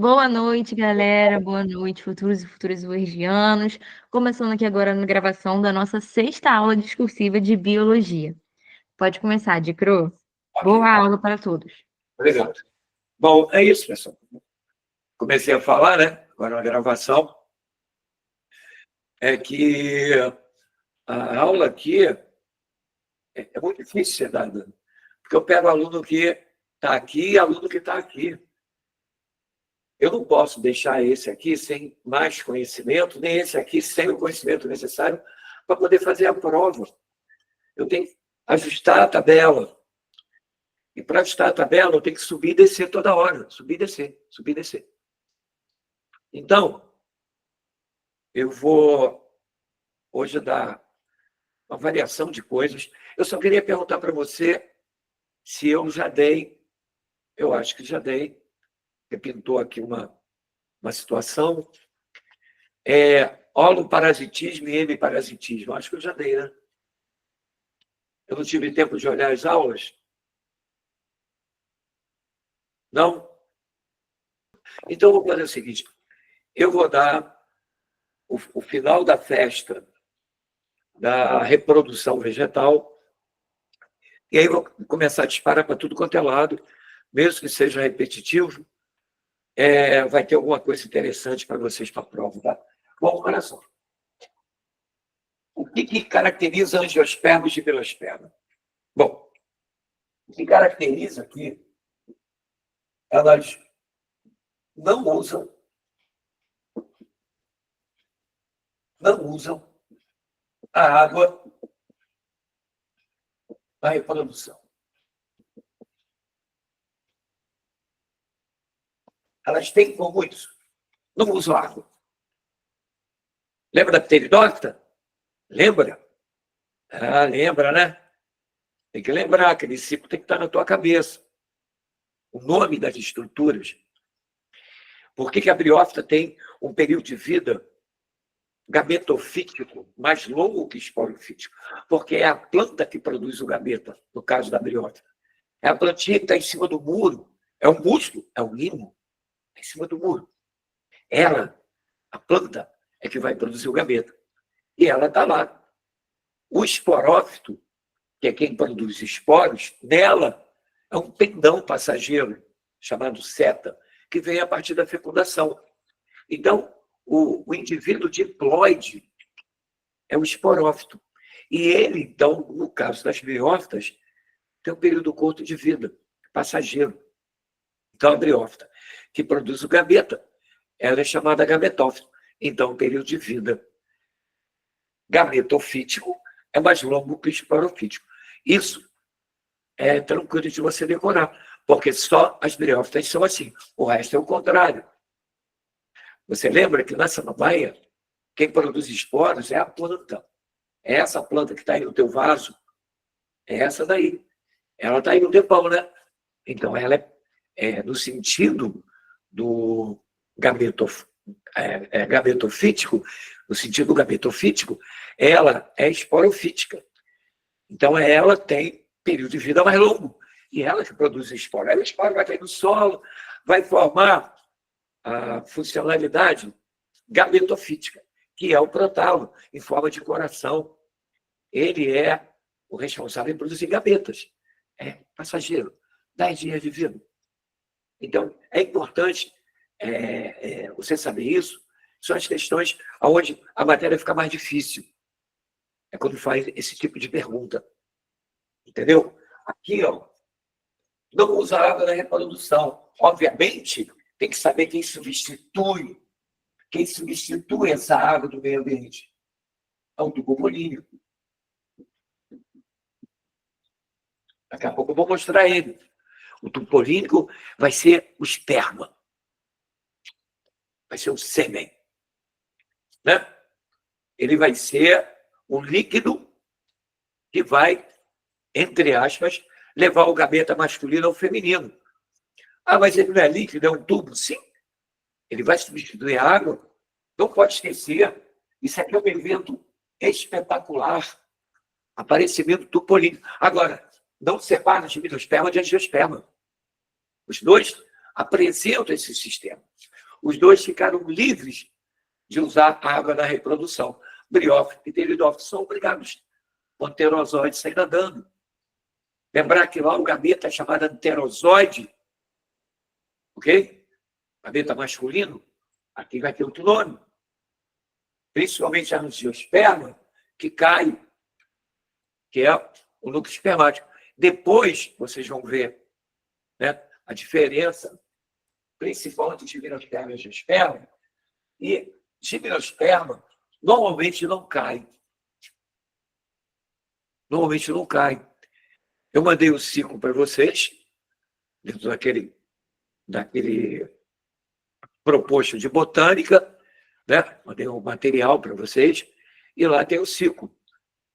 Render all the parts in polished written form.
Boa noite, galera. Boa noite, futuros e futuras UERJianos. Começando aqui agora na gravação da nossa sexta aula discursiva de biologia. Pode começar, Dicro. Ok, Boa aula para todos. obrigado. Bom, é isso, pessoal. Comecei a falar, né? Agora na gravação, é que a aula aqui é muito difícil ser dada, porque eu pego aluno que está aqui e aluno que está aqui. Eu não posso deixar esse aqui sem mais conhecimento, nem esse aqui sem o conhecimento necessário para poder fazer a prova. Eu tenho que ajustar a tabela. E para ajustar a tabela, eu tenho que subir e descer toda hora. Subir e descer, subir e descer. Então, eu vou hoje dar uma variação de coisas. Eu só queria perguntar para você se eu já dei, eu acho que já dei, você pintou aqui uma situação, holoparasitismo e hemiparasitismo. Acho que eu já dei, né? Eu não tive tempo de olhar as aulas? Não? Então, eu vou fazer o seguinte, eu vou dar o final da festa da reprodução vegetal, e aí vou começar a disparar para tudo quanto é lado, mesmo que seja repetitivo, vai ter alguma coisa interessante para vocês para a prova. Tá? Bom, olha só. O que caracteriza angiospermas e filospermas? Bom, o que caracteriza aqui, elas não usam a água na reprodução. Elas têm como isso? Não usam água. Lembra da pteridófita? Lembra? Ah, lembra, né? Tem que lembrar, aquele ciclo tem que estar na tua cabeça. O nome das estruturas. Por que a briófita tem um período de vida gametofítico mais longo que esporofítico? Porque é a planta que produz o gameta, no caso da briófita. É a plantinha que está em cima do muro. É o músculo, é o limo, em cima do muro. Ela, a planta, é que vai produzir o gameta. E ela está lá. O esporófito, que é quem produz esporos, nela é um pendão passageiro, chamado seta, que vem a partir da fecundação. Então, o indivíduo diploide é o esporófito. E ele, então, no caso das briófitas, tem um período curto de vida, passageiro. Então, a briófita, que produz o gameta, ela é chamada gametófito. Então, o período de vida gametofítico é mais longo que o esporofítico. Isso é tranquilo de você decorar, porque só as briófitas são assim. O resto é o contrário. Você lembra que na samambaia, quem produz esporos é a planta. É essa planta que está aí no teu vaso, é essa daí. Ela está aí no tempão, né? Então, ela é no sentido do gametofítico, no sentido gametofítico, ela é esporofítica. Então, ela tem período de vida mais longo. E ela que produz esporo. Aí o esporo vai cair no solo, vai formar a funcionalidade gametofítica, que é o protalo, em forma de coração. Ele é o responsável em produzir gametas. É passageiro, 10 dias de vida. Então, é importante você saber isso. São as questões onde a matéria fica mais difícil. É quando faz esse tipo de pergunta. Entendeu? Aqui, ó, não usa água na reprodução. Obviamente, tem que saber quem substitui essa água do meio ambiente. É o tubo polínico. Daqui a pouco eu vou mostrar ele. O tubo polínico vai ser o esperma. Vai ser o sêmen. Né? Ele vai ser um líquido que vai, entre aspas, levar o gameta masculino ao feminino. Ah, mas ele não é líquido, é um tubo? Sim. Ele vai substituir a água. Não pode esquecer. Isso aqui é um evento espetacular. Aparecimento do polínico. Agora, não separa gimnosperma de angiosperma. Os dois apresentam esse sistema. os dois ficaram livres de usar a água na reprodução. Briófito e pteridófito são obrigados. O anterozoide sai nadando. Lembrar que lá o gameta é chamado anterozoide, ok? Gameta masculino, aqui vai ter outro nome. Principalmente a angiosperma, que cai, que é o núcleo espermático. Depois, vocês vão ver, né, a diferença principal entre gimnosperma e angiosperma. E gimnosperma normalmente não cai. Normalmente não cai. Eu mandei o ciclo para vocês, dentro daquele proposto de botânica, né? Mandei um material para vocês, e lá tem o ciclo.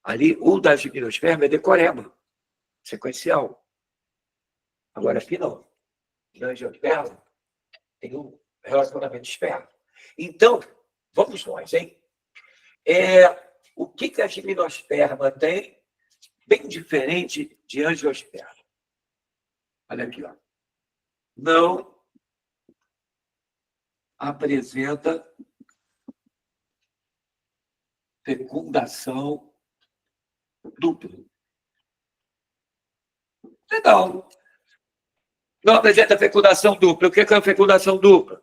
Ali, o da gimnosperma é decoreba, sequencial. Agora, aqui não. Na angiosperma tem um relacionamento de esperma. Então, vamos nós, hein? O que a gimnosperma tem bem diferente de angiosperma? Olha aqui, ó. Não apresenta fecundação dupla. Legal. Não apresenta fecundação dupla. O que é a fecundação dupla?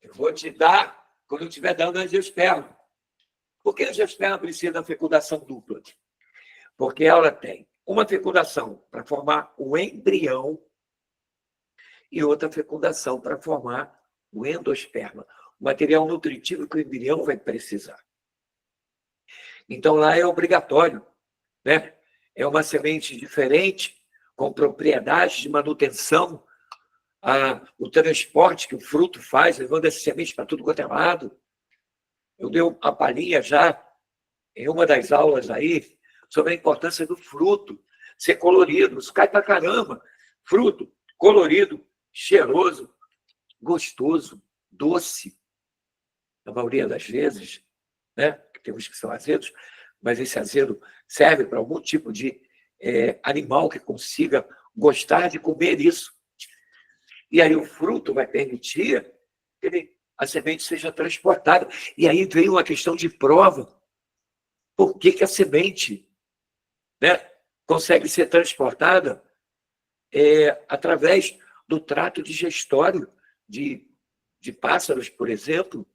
Eu vou te dar quando eu estiver dando angiosperma. Por que a angiosperma precisa da fecundação dupla? Porque ela tem uma fecundação para formar o embrião e outra fecundação para formar o endosperma, o material nutritivo que o embrião vai precisar. Então, lá é obrigatório, né? É uma semente diferente, com propriedades de manutenção, o transporte que o fruto faz, levando essa semente para tudo quanto é lado. Eu dei a palhinha já, em uma das aulas aí, sobre a importância do fruto ser colorido. Isso cai para caramba. Fruto colorido, cheiroso, gostoso, doce. Na maioria das vezes, né? Temos que são azedos, mas esse azedo serve para algum tipo de animal que consiga gostar de comer isso. E aí o fruto vai permitir que a semente seja transportada. E aí vem uma questão de prova. Por que a semente, né, consegue ser transportada através do trato digestório de pássaros, por exemplo?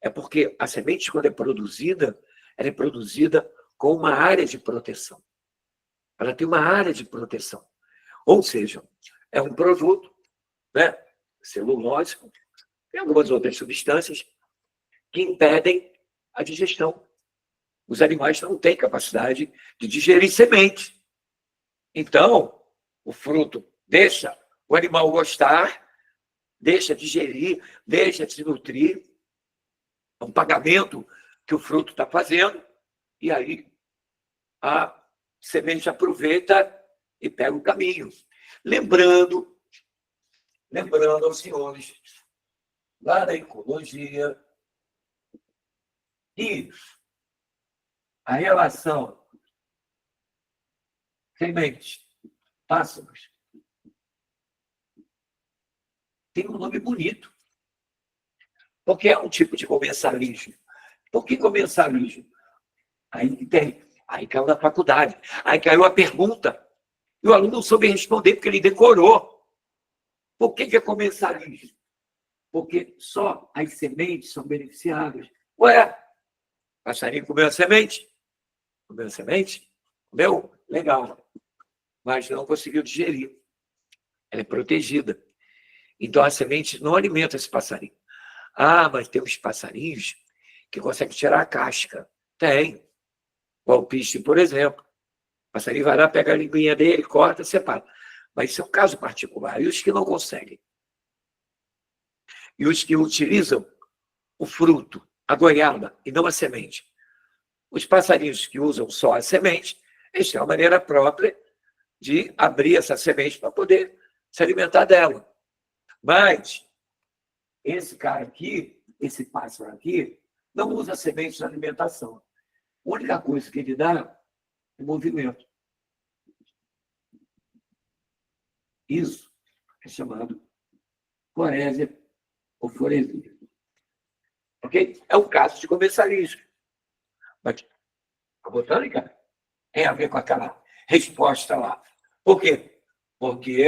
É porque a semente, quando é produzida, ela é produzida com uma área de proteção. Ela tem uma área de proteção. Ou seja, é um produto, né, celulósico, e algumas outras substâncias que impedem a digestão. Os animais não têm capacidade de digerir semente. Então, o fruto deixa o animal gostar, deixa digerir, deixa se nutrir. É um pagamento que o fruto está fazendo, e aí a semente aproveita e pega o caminho. Lembrando aos senhores, lá na ecologia, que a relação semente, pássaros, tem um nome bonito, porque é um tipo de comensalismo. Por que comensalismo? Aí caiu na faculdade, aí caiu a pergunta, e o aluno não soube responder porque ele decorou. Por que é comensalismo? Porque só as sementes são beneficiadas. Ué, passarinho comeu a semente? Comeu a semente? Comeu? Legal. Mas não conseguiu digerir. Ela é protegida. Então, a semente não alimenta esse passarinho. Mas tem uns passarinhos que conseguem tirar a casca. Tem. O alpiste, por exemplo. O passarinho vai lá, pega a linguinha dele, corta, separa. Mas isso é um caso particular. E os que não conseguem? E os que utilizam o fruto, a goiaba, e não a semente? Os passarinhos que usam só a semente, eles têm uma maneira própria de abrir essa semente para poder se alimentar dela. Mas esse cara aqui, esse pássaro aqui, não usa semente na alimentação. A única coisa que ele dá é movimento. Isso é chamado forésia ou foresia. Ok? É um caso de comensalismo. Mas a botânica tem a ver com aquela resposta lá. Por quê? Porque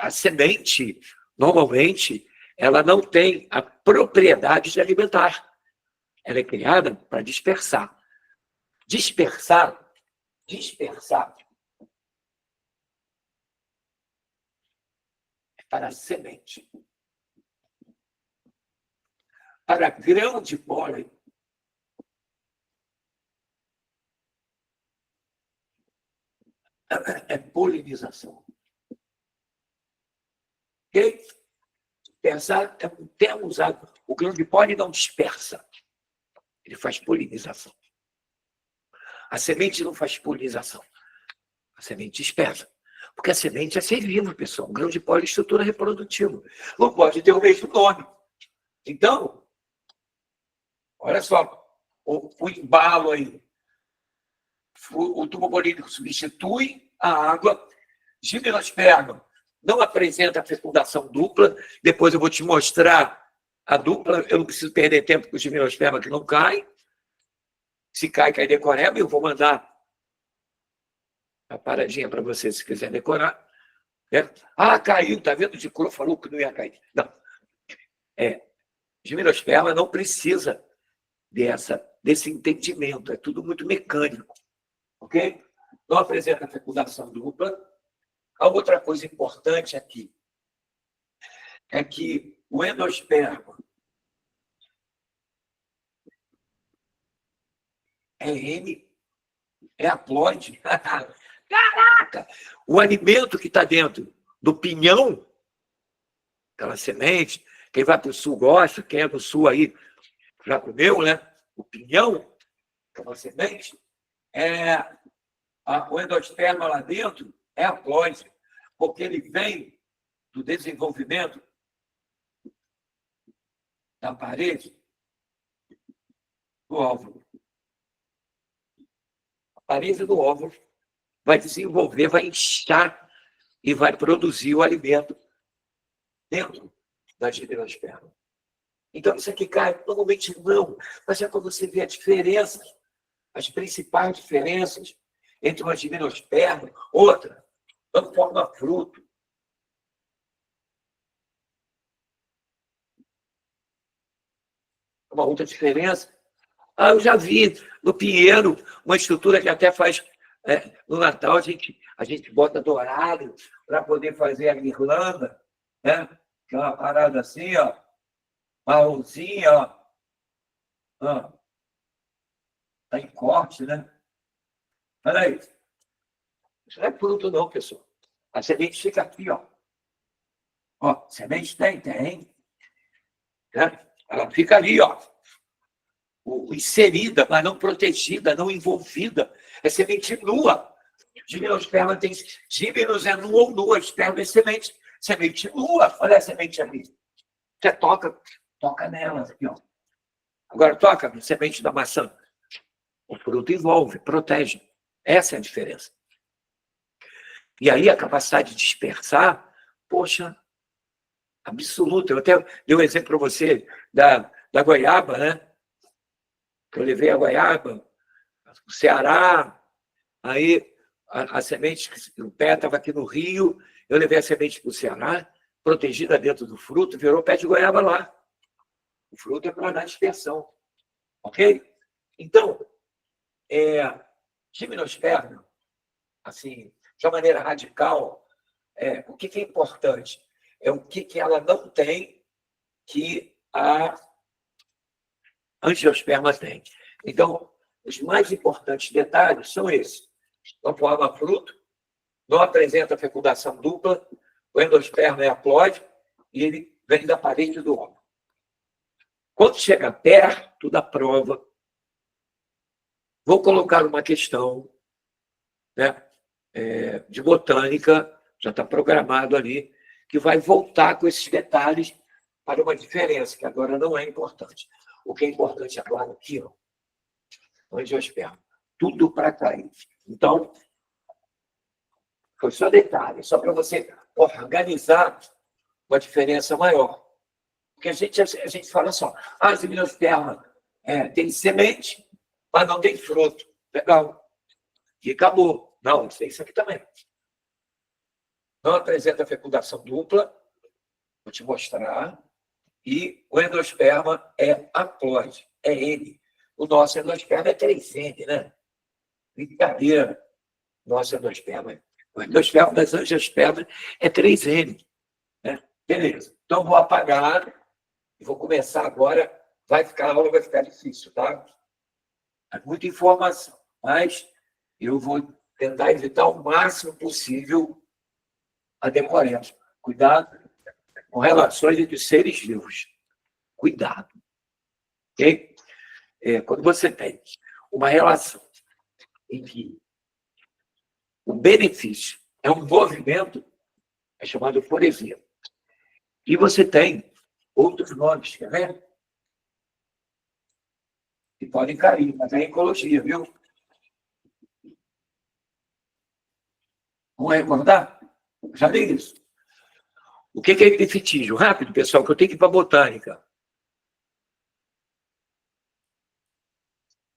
a semente, normalmente, ela não tem a propriedade de alimentar. Ela é criada para dispersar. Dispersar é para a semente. Para grão de pólen, é polinização. Ok? Dispersar é um termo usado. O grão de pólen não dispersa. Ele faz polinização. A semente não faz polinização. A semente dispersa. Porque a semente é ser vivo, pessoal. Um grão de pólen é estrutura reprodutiva. Não pode ter o mesmo nome. Então, olha só, o embalo aí. O tubo bolínico substitui a água. Gimnosperma não apresenta fecundação dupla. Depois eu vou te mostrar a dupla. Eu não preciso perder tempo com o gimnosperma que não cai. Se cai, cai decoreba. Eu vou mandar a paradinha para você, se quiser decorar. Ah, caiu, tá vendo? De cor falou que não ia cair. Não. Gimnosperma não precisa desse entendimento. É tudo muito mecânico. Ok? Não apresenta fecundação dupla. A outra coisa importante aqui é que o endosperma é haploide. Caraca! O alimento que está dentro do pinhão, aquela semente, quem vai para o sul gosta, quem é do sul aí já comeu, né? O pinhão, aquela semente, o endosperma lá dentro é haploide, porque ele vem do desenvolvimento da parede do óvulo. A parede do óvulo vai desenvolver, vai inchar e vai produzir o alimento dentro da gimnosperma. Então, isso aqui cai? Normalmente não, mas é para você ver a diferença, as principais diferenças entre uma gimnosperma, outra, não forma fruto. Uma outra diferença. Eu já vi no pinheiro uma estrutura que até faz no Natal, a gente bota dourado para poder fazer a guirlanda, né? Que é uma parada assim, ó, marronzinha, ó, tá em corte, né? Olha aí. Isso não é fruto, não, pessoal. A semente fica aqui, ó. Ó, semente tem. Né? Ela fica ali, ó. Inserida, mas não protegida, não envolvida. É semente nua. Gimnosperma tem. Gimnos é nua ou nua, esperma é semente. Semente nua. Olha a semente ali. Você toca nela, aqui, ó. Agora toca a semente da maçã. O fruto envolve, protege. Essa é a diferença. E aí a capacidade de dispersar, poxa, absoluta. Eu até dei um exemplo para você da goiaba, né? Eu levei a goiaba, o Ceará, aí a semente, o pé estava aqui no Rio, eu levei a semente para o Ceará, protegida dentro do fruto, virou pé de goiaba lá. O fruto é para dar dispersão. Ok? Então, gimnosperma, assim, de uma maneira radical, o que é importante? É o que ela não tem que a angiosperma tem. Então, os mais importantes detalhes são esses. Não forma fruto, não apresenta fecundação dupla, o endosperma é haploide e ele vem da parede do óvulo. Quando chega perto da prova, vou colocar uma questão, né, de botânica, já está programado ali, que vai voltar com esses detalhes para uma diferença, que agora não é importante. O que é importante agora aqui, ó, angiosperma. Tudo para cair. Então, foi só detalhe, só para você organizar uma diferença maior. Porque a gente fala só, as gimnospermas tem semente, mas não tem fruto. Legal. E acabou. Não, tem isso aqui também. Não apresenta fecundação dupla, vou te mostrar. E o endosperma é haploide, é N. O nosso endosperma é 3N, né? Brincadeira. Nosso endosperma. O endosperma das angiospermas é 3N. Né? Beleza. Então, vou apagar e vou começar agora. A aula vai ficar difícil, tá? É muita informação, mas eu vou tentar evitar o máximo possível a decorrência. Cuidado com relações entre seres vivos. Cuidado. Ok? Quando você tem uma relação em que o benefício é um movimento, é chamado foresia. E você tem outros nomes, quer ver? Que podem cair, mas é ecologia, viu? Vamos recordar? Já dei isso. O que é epifitídeo? Rápido, pessoal, que eu tenho que ir para a botânica.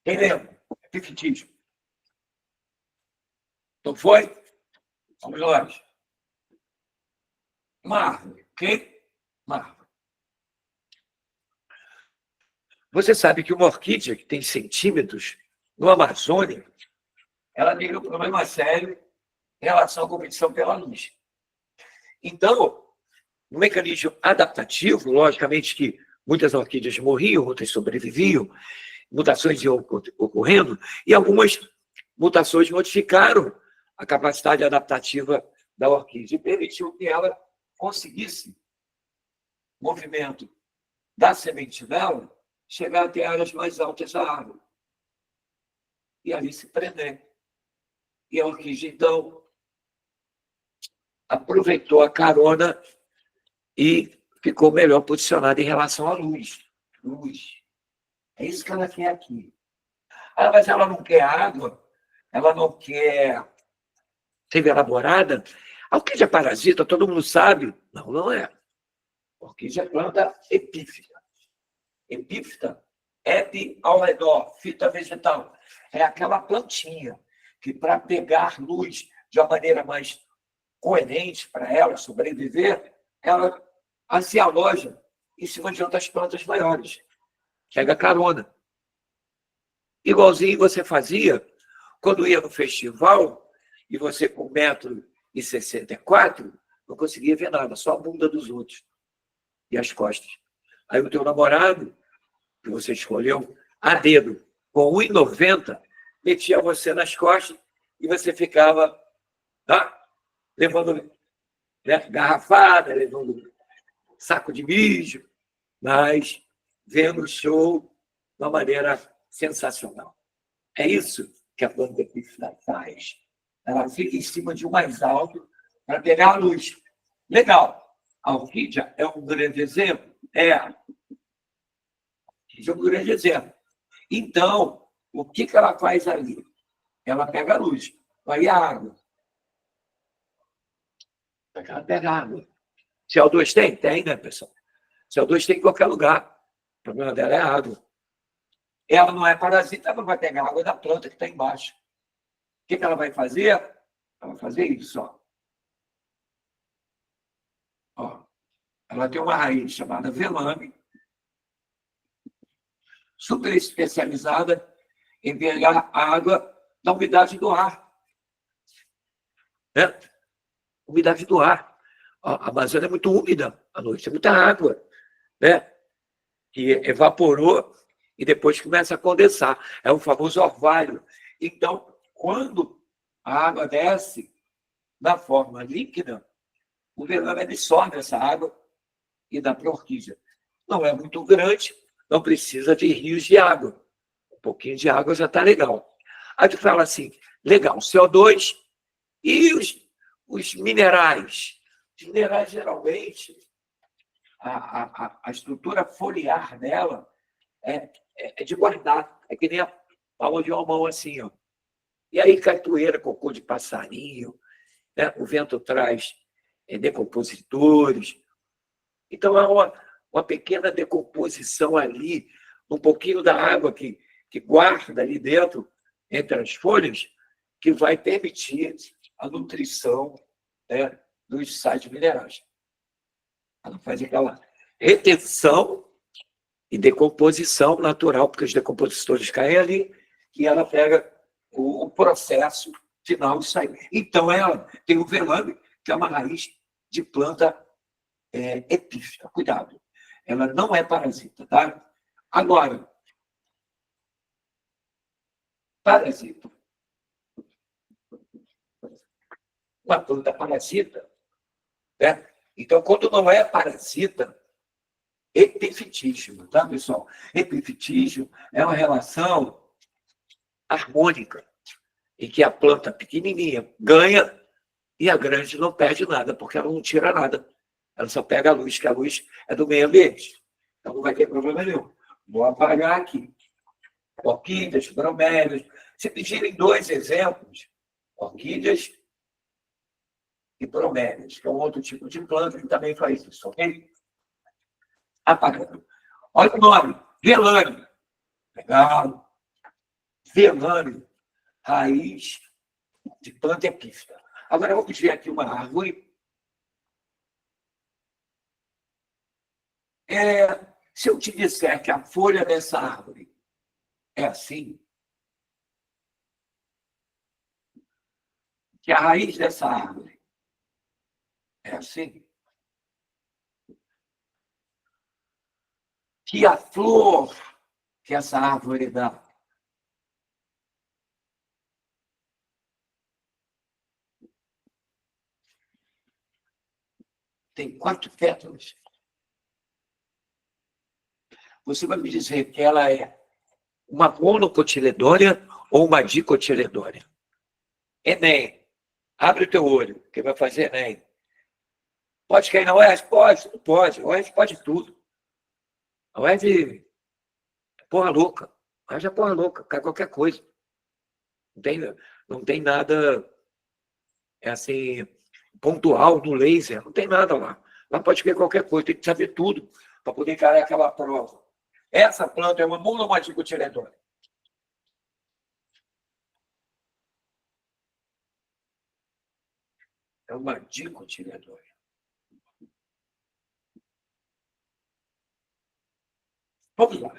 Quem lembra? Epifitídeo. Não foi? Vamos lá. Uma árvore. Ok? Uma árvore. Você sabe que uma orquídea que tem centímetros no Amazônia, ela tem um problema sério em relação à competição pela luz. Então, no mecanismo adaptativo, logicamente que muitas orquídeas morriam, outras sobreviviam, mutações iam ocorrendo, e algumas mutações modificaram a capacidade adaptativa da orquídea e permitiu que ela conseguisse movimento da semente dela chegar até áreas mais altas da árvore. E ali se prender. E a orquídea, então, aproveitou a carona e ficou melhor posicionada em relação à luz. Luz. É isso que ela quer aqui. Ah, mas ela não quer água, ela não quer ser elaborada. A orquídea parasita, todo mundo sabe. Não, não é. A orquídea é planta epífita. Epífita, epi ao redor, fita vegetal. É aquela plantinha que, para pegar luz de uma maneira mais coerente para ela sobreviver, ela se aloja em cima de outras plantas maiores. Pega carona. Igualzinho você fazia quando ia no festival e você com 1,64 m não conseguia ver nada, só a bunda dos outros e as costas. Aí o teu namorado, que você escolheu, a dedo, com 1,90 m, metia você nas costas e você ficava levando garrafada, levando saco de mijo, mas vendo o show de uma maneira sensacional. É isso que a planta epífita faz. Ela fica em cima de um mais alto para pegar a luz. Legal. A orquídea é um grande exemplo? A orquídea é um grande exemplo. Então, o que ela faz ali? Ela pega a luz. Aí a água. Ela pega a água. CO2 tem? Tem, né, pessoal? CO2 tem em qualquer lugar. O problema dela é a água. Ela não é parasita, ela vai pegar a água da planta que está embaixo. O que ela vai fazer? Ela vai fazer isso, ó. Ela tem uma raiz chamada velame, super especializada em pegar a água da umidade do ar. Né? Umidade do ar. A Amazônia é muito úmida à noite, é muita água, né? Que evaporou e depois começa a condensar. É o famoso orvalho. Então, quando a água desce na forma líquida, o velame absorve essa água e dá para a orquídea. Não é muito grande, não precisa de rios de água. Um pouquinho de água já está legal. Aí tu fala assim, legal, CO2 e os minerais. Os minerais, geralmente, a estrutura foliar dela é de guardar. É que nem a palma de uma mão assim, ó. E aí, cachoeira, cocô de passarinho, né? O vento traz decompositores, Então, há uma pequena decomposição ali, um pouquinho da água que guarda ali dentro, entre as folhas, que vai permitir a nutrição, né, dos sais minerais. Ela faz aquela retenção e decomposição natural, porque os decompositores caem ali, e ela pega o processo final de sair. Então, ela tem o velame, que é uma raiz de planta epífita. Cuidado, ela não é parasita, tá? Agora, parasita. Uma planta parasita, né? Então, quando não é parasita, epifitígio, tá, pessoal? Epifitígio é uma relação harmônica, em que a planta pequenininha ganha e a grande não perde nada, porque ela não tira nada. Ela só pega a luz, que a luz é do meio ambiente. Então não vai ter problema nenhum. Vou apagar aqui. Orquídeas, bromélias. Se pedirem 2 exemplos, orquídeas e bromélias, que é um outro tipo de planta que também faz isso, ok? Apagando. Olha o nome, velame. Legal. Velame, raiz de planta epífita. Agora vamos ver aqui uma árvore. Se eu te disser que a folha dessa árvore é assim, que a raiz dessa árvore é assim, que a flor que essa árvore dá tem 4 pétalas, você vai me dizer que ela é uma monocotiledônia ou uma dicotiledônia? Enem, abre o teu olho, que vai fazer Enem. Pode cair na UERJ? Pode, não pode. A UERJ pode tudo. A UERJ é porra louca. A UERJ é porra louca, cai qualquer coisa. Não tem nada assim, pontual no laser, não tem nada lá. Lá pode ver qualquer coisa, tem que saber tudo para poder encarar aquela prova. Essa planta é uma monocotiledônia. É uma dicotiledônia. Vamos lá.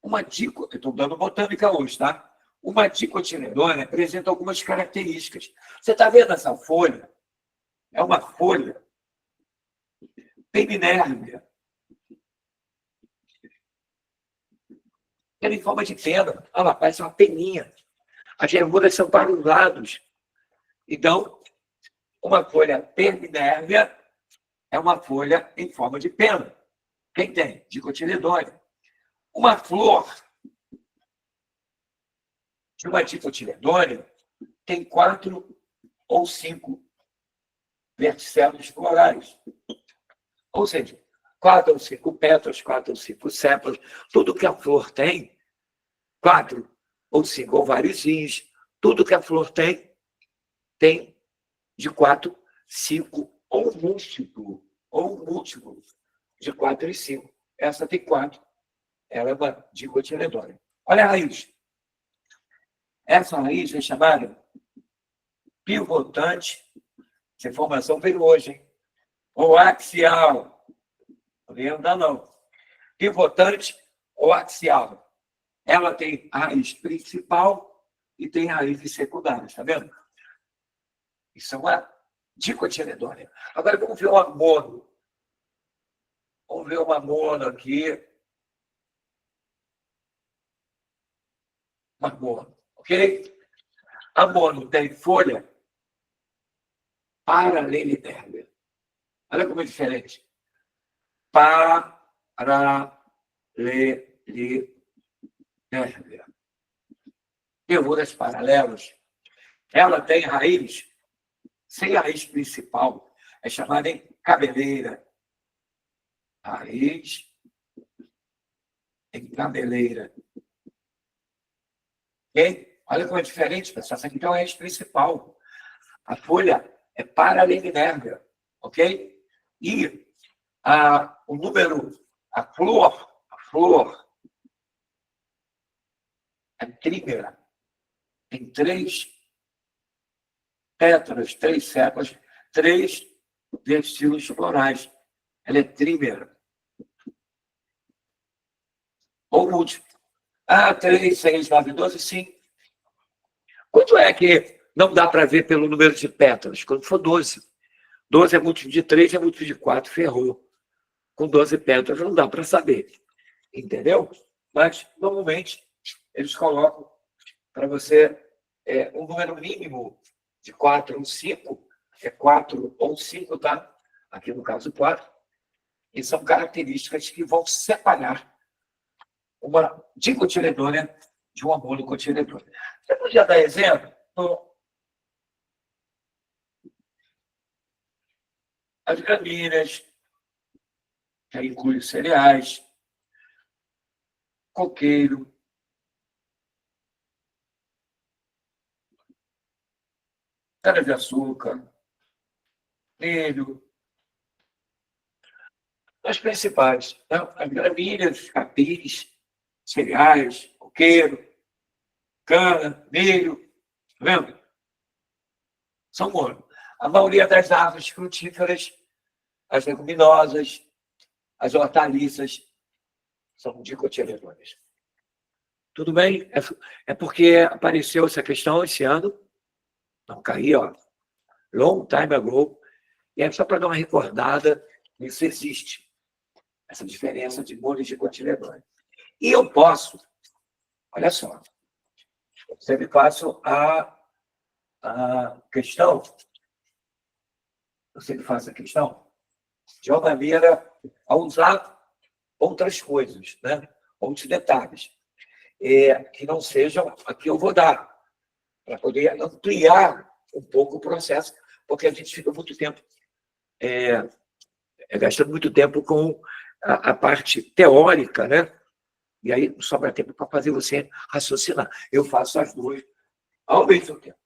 Eu estou dando botânica hoje, tá? Uma dicotiledônia apresenta algumas características. Você está vendo essa folha? É uma folha peminérvia. Ela é em forma de pena. Olha lá, parece uma peninha. As verrugas são para os lados. Então, uma folha peminérvia é uma folha em forma de pena. Quem tem? Dicotiledônia. Uma flor de uma dicotiledônia tem 4 ou 5 verticelos florais. Ou seja, 4 ou 5 pétalas, 4 ou 5 sépalas. Tudo que a flor tem, 4 ou 5 ováriozinhos, tudo que a flor tem de 4, 5 ou múltiplo de 4 e 5. Essa tem 4. Ela é uma dicotiledônia. Olha a raiz. Essa raiz é chamada pivotante. Essa informação veio hoje, hein? Ou axial. Não veio ainda não. Pivotante ou axial. Ela tem raiz principal e tem raízes secundárias, tá vendo? Isso é uma dicotiledônia. Agora vamos ver uma mono. Vamos ver uma mono aqui. Uma mono, ok? A mono tem folha paralelinérvia. Olha como é diferente. Paralelinérvia. Fervuras paralelas. Ela tem raiz, sem raiz principal, é chamada em cabeleira. Raiz em cabeleira. Ok? Olha como é diferente, pessoal. Essa aqui tem uma raiz principal. A folha é paralelinérvia, ok? E o número, a flor é trímera. Tem 3 pétalas, 3 sépalas, 3 vestilos florais. Ela é trímera. Ou múltiplo. 3, 6, 9, 12, sim. Quanto é que não dá para ver pelo número de pétalas? Quando for 12. 12 é múltiplo de 3, é múltiplo de 4, ferrou. Com 12 pétalas não dá para saber. Entendeu? Mas, normalmente, eles colocam para você um número mínimo de 4 ou 5, é 4 ou 5, tá? Aqui no caso 4. E são características que vão separar uma dicotiledônia de uma monocotiledônia. Você podia dar exemplo? As gramíneas, que aí inclui os cereais, coqueiro, cana-de-açúcar, milho, as principais. Né? As gramíneas, capis, cereais, coqueiro, cana, milho, tá vendo? São mono. A maioria das árvores frutíferas, as leguminosas, as hortaliças, são dicotiledôneas. Tudo bem? É porque apareceu essa questão esse ano. Não caí, ó. Long time ago. E é só para dar uma recordada, isso existe. Essa diferença de mono e dicotiledônea. E eu posso, olha só, eu sempre faço a questão, eu sempre faço a questão de uma maneira a usar outras coisas, né? Outros detalhes, que não sejam a que eu vou dar, para poder ampliar um pouco o processo, porque a gente fica muito tempo gastando muito tempo com a parte teórica, né? E aí não sobra tempo para fazer você raciocinar. Eu faço as duas ao mesmo tempo.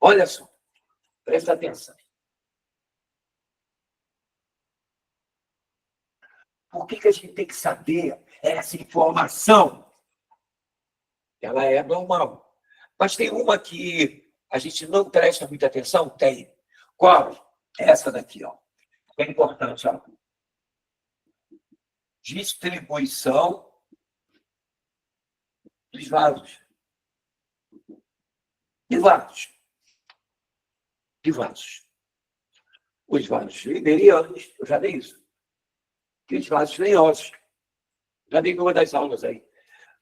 Olha só, presta atenção. Por que a gente tem que saber essa informação? Ela é normal. Mas tem uma que a gente não presta muita atenção? Tem. Qual? Essa daqui, ó. É importante, ó. Distribuição dos vasos. De vasos. De vasos. Os vasos liberianos, eu já dei isso. E os vasos leiosos. Já dei numa das aulas aí.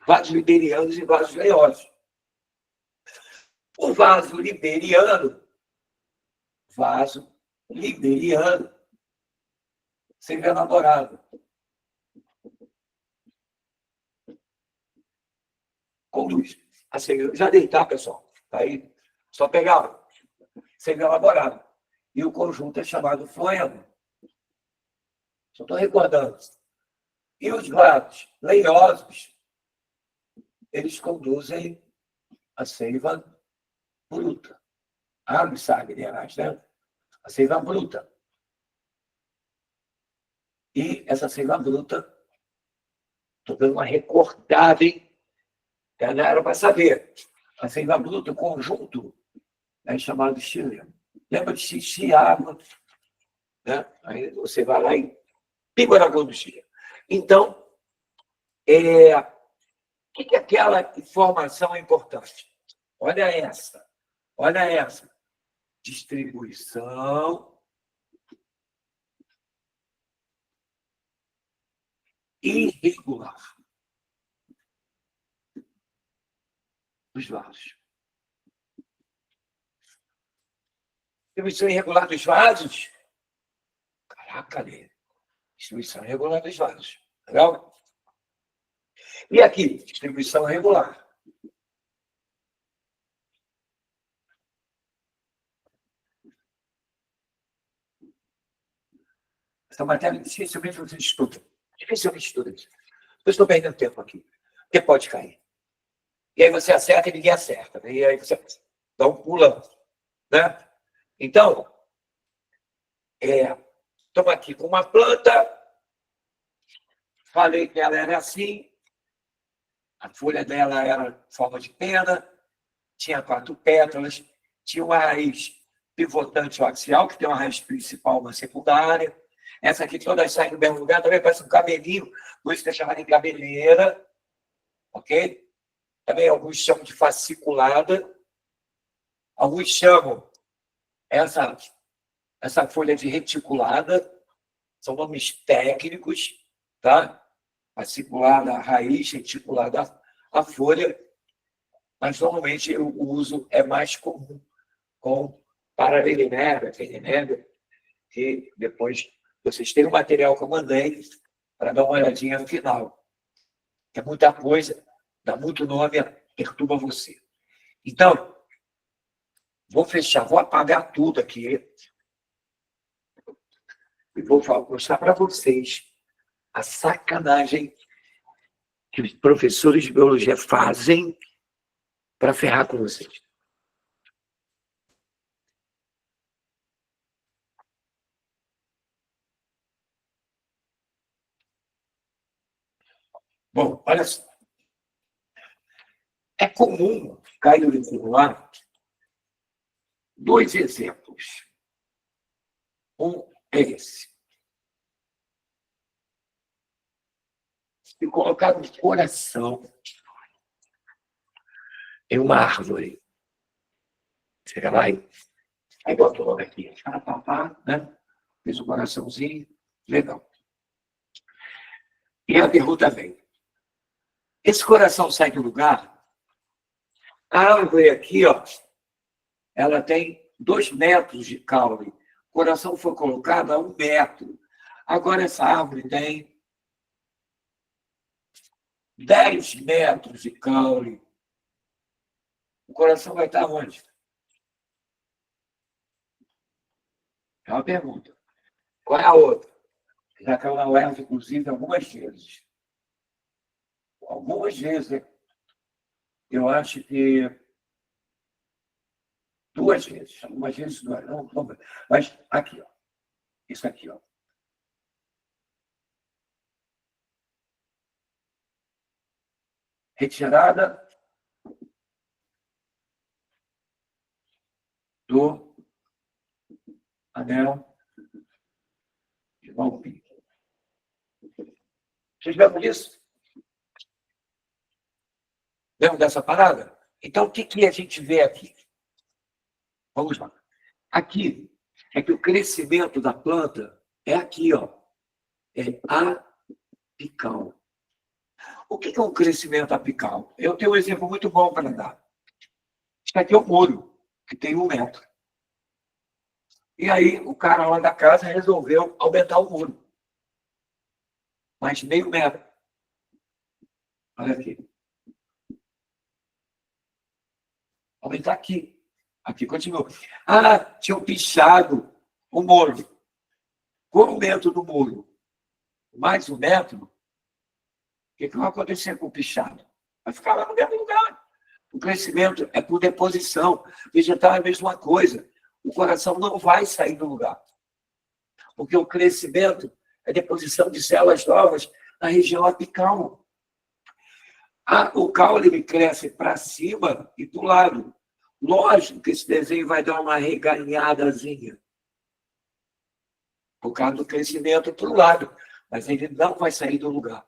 Vasos liberianos e vasos leiosos. O vaso liberiano, seria elaborado com luz. Assim, já deitar, pessoal. Aí, só pegar. Seria elaborado. E o conjunto é chamado floema. Só estou recordando. E os vasos leiosos, eles conduzem a seiva bruta. Água e sagre, aliás, né? A seiva bruta. E essa seiva bruta, estou dando uma recordada, hein? Não era para saber. A seiva bruta, o conjunto, é chamado de xilema. Lembra de xixi, água, né? Aí você vai lá e pica na gondia. Então, o que é aquela informação importante? Olha essa. Olha essa. Distribuição irregular dos vasos. Distribuição irregular dos vasos? Caraca, né? Distribuição irregular dos vasos. Legal? E aqui, distribuição regular. Essa matéria dificilmente você estuda. Dificilmente estuda isso. Eu estou perdendo tempo aqui. Porque pode cair. E aí você acerta e ninguém acerta. Né? E aí você dá um pulão. Né? Então, Estamos aqui com uma planta. Falei que ela era assim. A folha dela era em forma de pena. Tinha 4 pétalas. Tinha uma raiz pivotante axial, que tem uma raiz principal, uma secundária. Essa aqui, todas saem do mesmo lugar, também parece um cabelinho, por isso que é chamada de cabeleira, ok? Também alguns chamam de fasciculada. Alguns chamam essa folha de reticulada, são nomes técnicos, tá? Fasciculada, a raiz, reticulada, a folha, mas normalmente o uso é mais comum com paralelepípedo, feninélia, que depois vocês têm o material que eu mandei para dar uma olhadinha no final. É muita coisa, dá muito nome, perturba você. Então, vou fechar, vou apagar tudo aqui e vou mostrar para vocês a sacanagem que os professores de biologia fazem para ferrar com vocês. Bom, olha só. É comum cair no vestibular 2 exemplos. Um é esse. Se colocar um coração em uma árvore, você vai, aí bota o nome aqui, né? Fez um coraçãozinho, legal. E a pergunta vem: esse coração sai do lugar? A árvore aqui, ó, ela tem 2 metros de caule. O coração foi colocado a 1 metro. Agora essa árvore tem 10 metros de caule. O coração vai estar onde? É uma pergunta. Qual é a outra? Já caiu na UERJ, inclusive, algumas vezes. Algumas vezes, eu acho que 2 vezes. Algumas vezes, não. Mas aqui, ó. Isso aqui, ó. Retirada do anel de Malpighi. Vocês lembram disso? Lembram dessa parada? Então, o que a gente vê aqui? Vamos lá. Aqui é que o crescimento da planta é aqui, ó. É apical. O que é um crescimento apical? Eu tenho um exemplo muito bom para dar. Isso aqui é um muro, que tem 1 metro. E aí, o cara lá da casa resolveu aumentar o muro. Mais meio metro. Olha aqui. Aumentar aqui. Aqui continua. Ah, tinha pichado o muro. Com o metro do muro, mais 1 metro, o que vai acontecer com o pichado? Vai ficar lá no mesmo lugar. O crescimento é por deposição. Vegetal é a mesma coisa. O coração não vai sair do lugar. Porque o crescimento é deposição de células novas na região apical. O caule cresce para cima e para o lado. Lógico que esse desenho vai dar uma reganhadazinha por causa do crescimento para o lado, mas ele não vai sair do lugar.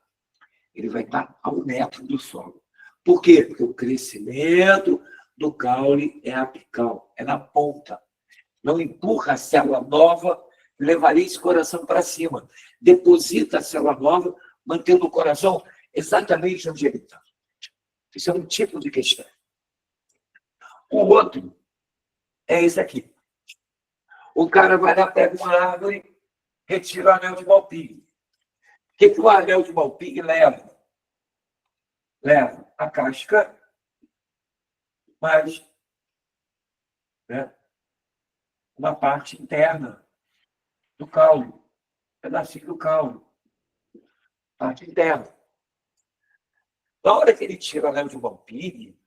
Ele vai estar a 1 metro do solo. Por quê? Porque o crescimento do caule é apical, é na ponta. Não empurra a célula nova, levaria esse coração para cima. Deposita a célula nova, mantendo o coração exatamente onde ele está. Isso é um tipo de questão. O outro é esse aqui. O cara vai lá, pega uma árvore, retira o anel de Malpighi. O que o anel de Malpighi leva? Leva a casca, mais, né, uma parte interna do caule, pedacinho do caule, parte interna. Na hora que ele tira o anel de Malpighi,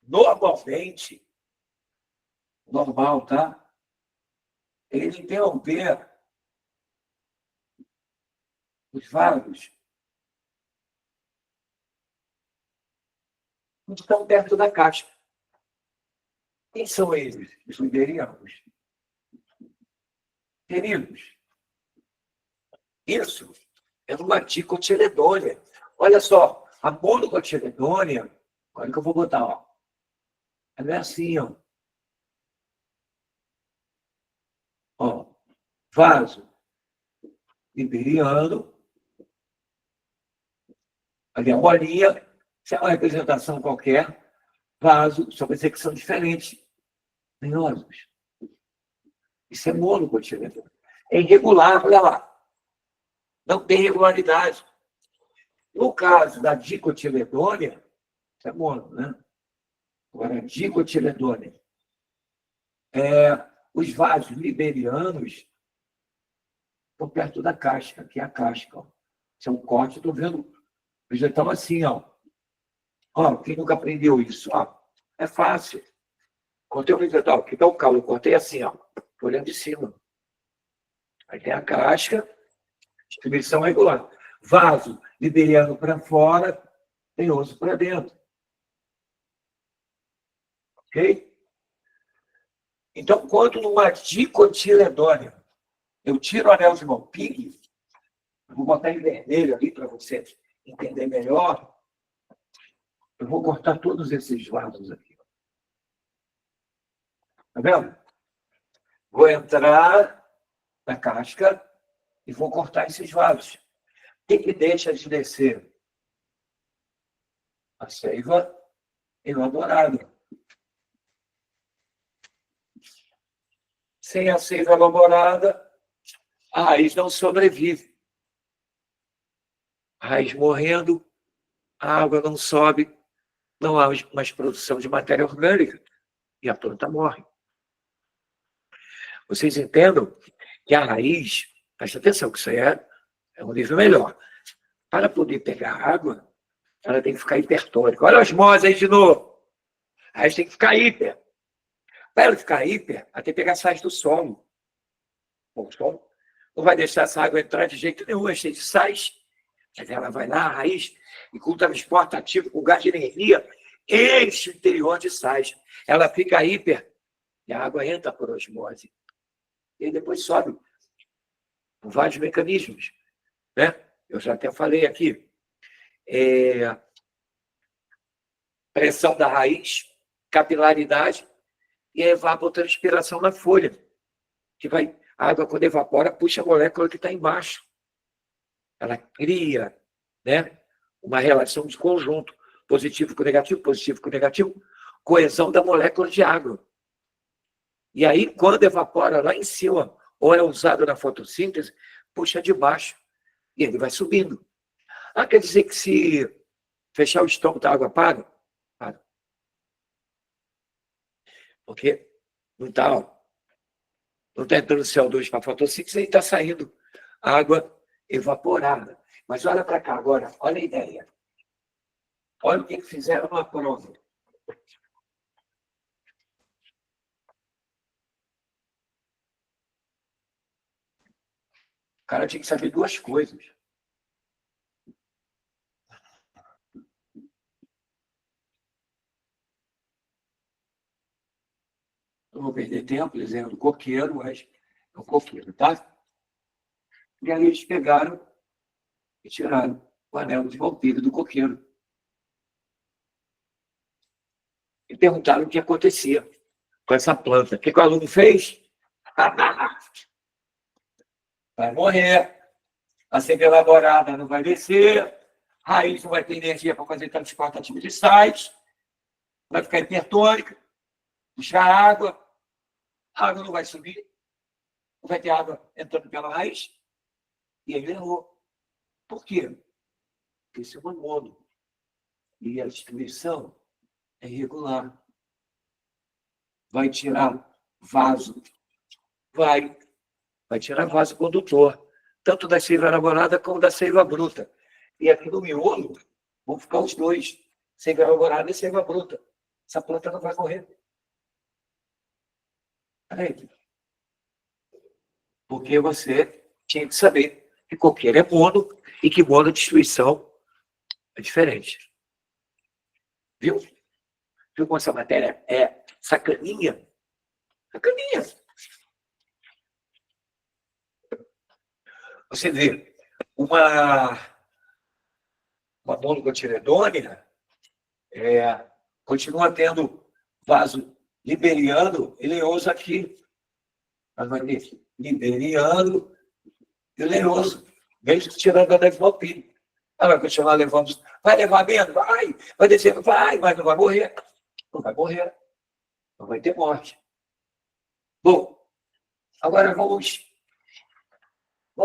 normalmente, normal, tá? Ele interromper os vasos estão perto da casca. Quem são eles? Os liberianos. Queridos, isso é uma dicotiledônia. Olha só, a monocotiledônia, olha o que eu vou botar, ó. Ela é assim, ó. Ó, vaso liberiano, ali a bolinha, se é uma representação qualquer, vaso, só vai dizer que são diferentes, menores. Isso é monocotiledônia. É irregular, olha lá. Não tem regularidade. No caso da dicotiledônia, isso é mono, né? Agora, a dicotiledônia, os vasos liberianos estão perto da casca, que é a casca. Ó. Isso é um corte, estou vendo. Eles já estão assim, ó. Ó, quem nunca aprendeu isso? Ó, é fácil. Cortei o vegetal, aqui está o caule, eu cortei assim, ó. Estou olhando de cima. Aí tem a casca, distribuição regular. Vaso liberiano para fora, tem osso para dentro. Ok? Então, quando numa dicotiledônia, eu tiro o anel de Malpighi, vou botar em vermelho ali para você entender melhor, eu vou cortar todos esses vasos aqui. Tá vendo? Vou entrar na casca e vou cortar esses vasos. O que deixa de descer? A seiva elaborada. Sem a seiva elaborada, a raiz não sobrevive. A raiz morrendo, a água não sobe, não há mais produção de matéria orgânica e a planta morre. Vocês entendam que a raiz, presta atenção que isso aí é um nível melhor. Para poder pegar água, ela tem que ficar hipertônica. Olha a osmose aí de novo. A raiz tem que ficar hiper. Para ela ficar hiper, ela tem que pegar sais do solo. Bom, o solo não vai deixar essa água entrar de jeito nenhum, é cheio de sais. Mas ela vai lá, a raiz, e com o transporte ativo, com o gás de energia, enche o interior de sais. Ela fica hiper e a água entra por osmose. E depois sobe por vários mecanismos. Né? Eu já até falei aqui. Pressão da raiz, capilaridade e a evapotranspiração na folha. Que vai, a água, quando evapora, puxa a molécula que está embaixo. Ela cria, né, uma relação de conjunto, positivo com negativo, coesão da molécula de água. E aí, quando evapora lá em cima, ou é usado na fotossíntese, puxa de baixo, e ele vai subindo. Quer dizer que se fechar o estômago, a água para? Para. Porque não está entrando CO2 para a fotossíntese, e está saindo água evaporada. Mas olha para cá agora, olha a ideia. Olha o que fizeram na prova. O cara tinha que saber duas coisas. Não vou perder tempo dizendo coqueiro, mas é o coqueiro, tá? E aí eles pegaram e tiraram o anel de vampiro do coqueiro. E perguntaram o que acontecia com essa planta. O que o aluno fez? Vai morrer, a seiva elaborada não vai descer, a raiz não vai ter energia para fazer transporte ativo de sais, vai ficar hipertônica, puxar água, a água não vai subir, não vai ter água entrando pela raiz, e ele errou. Por quê? Porque isso é uma mono. E a distribuição é irregular. Vai tirar vaso, vai tirar vaso condutor, tanto da seiva elaborada como da seiva bruta. E aqui no miolo vão ficar os dois, seiva elaborada e seiva bruta. Essa planta não vai morrer. Porque você tinha que saber que coqueiro é mono e que monodestruição é diferente. Viu? Viu como essa matéria é sacaninha? Sacaninha. Você vê, uma monocotiledônia continua tendo vaso liberiano e leoso aqui. Mas vai ter liberiano e leoso, mesmo tirando a desmopina. Vai continuar levando. Vai levar menos? Vai. Vai descer? Vai, mas não vai morrer. Não vai morrer. Não vai ter morte. Bom, agora vamos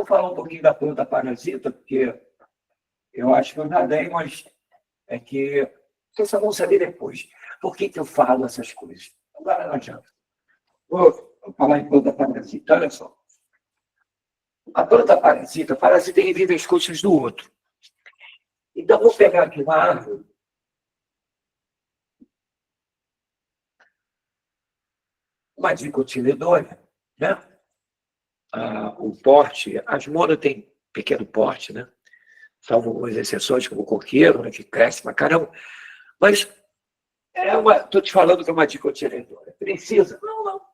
falar um pouquinho da planta parasita, porque eu acho que eu já dei, mas é que vocês só vão saber depois. Por que eu falo essas coisas? Agora não adianta. Vou falar em planta parasita. Olha só. A planta parasita em vive às custas do outro. Então, vou pegar aqui uma árvore. Uma dicotiledônia, né? O porte, as monas têm pequeno porte, né? Salvo algumas exceções, como o coqueiro, né, que cresce pra caramba. Mas estou te falando que é uma dicotiledônia. Precisa? Não, não.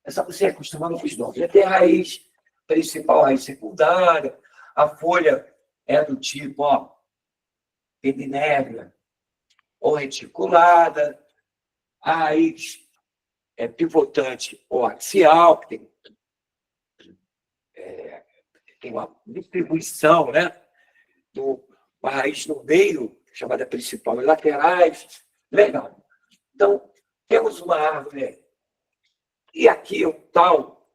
É só você acostumando com os nomes. Já tem raiz principal, raiz secundária. A folha é do tipo, epinéria ou reticulada. A raiz é pivotante ou axial, que tem uma distribuição, né? Uma raiz no meio, chamada principal, e laterais. Legal. Então, temos uma árvore. E aqui um tal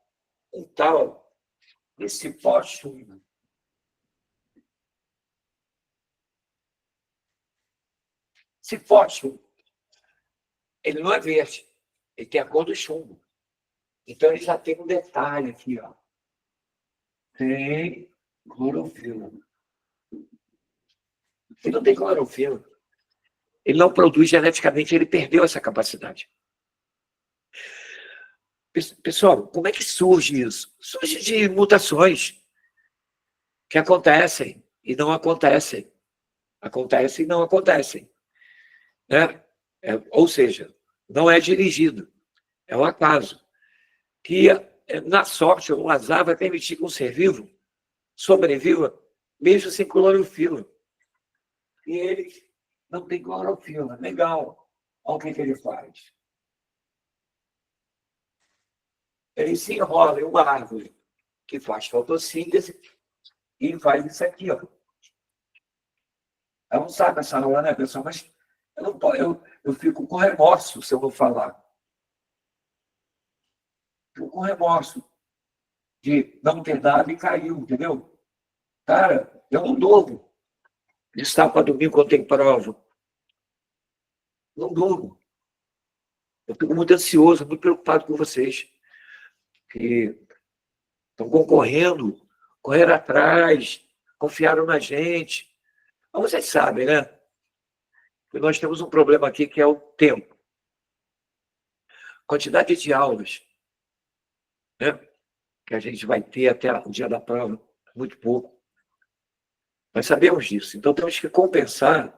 esse chumbo. Esse chumbo, ele não é verde, ele tem a cor do chumbo. Então, ele já tem um detalhe aqui, Tem clorofila. Ele não tem clorofila. Ele não produz geneticamente, ele perdeu essa capacidade. Pessoal, como é que surge isso? Surge de mutações que acontecem e não acontecem. Acontecem e não acontecem. Né? Ou seja, não é dirigido. É um acaso. Que, na sorte, ou no azar, vai permitir que um ser vivo sobreviva mesmo sem clorofila. E ele não tem clorofila. Legal. Olha o que ele faz. Ele se enrola em uma árvore que faz fotossíntese e faz isso aqui. Eu não sabe essa aula, né, pessoal? Mas eu fico com remorso se eu não falar. Fico com remorso de não ter dado e caiu, entendeu? Cara, eu não durmo de sábado para domingo quando tem prova. Não durmo. Eu fico muito ansioso, muito preocupado com vocês, que estão concorrendo, correram atrás, confiaram na gente. Mas vocês sabem, né? Que nós temos um problema aqui que é o tempo. Quantidade de aulas, né? Que a gente vai ter até o dia da prova, muito pouco. Nós sabemos disso. Então, temos que compensar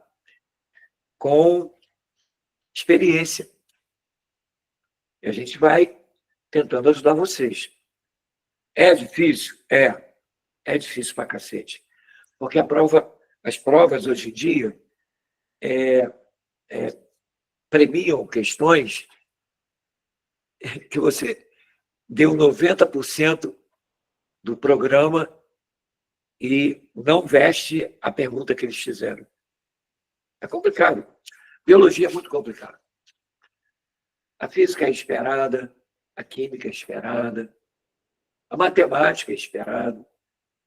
com experiência. E a gente vai tentando ajudar vocês. É difícil? É difícil pra cacete. Porque as provas hoje em dia premiam questões que você deu 90% do programa e não veste a pergunta que eles fizeram. É complicado. Biologia é muito complicado. A física é esperada, a química é esperada, a matemática é esperada,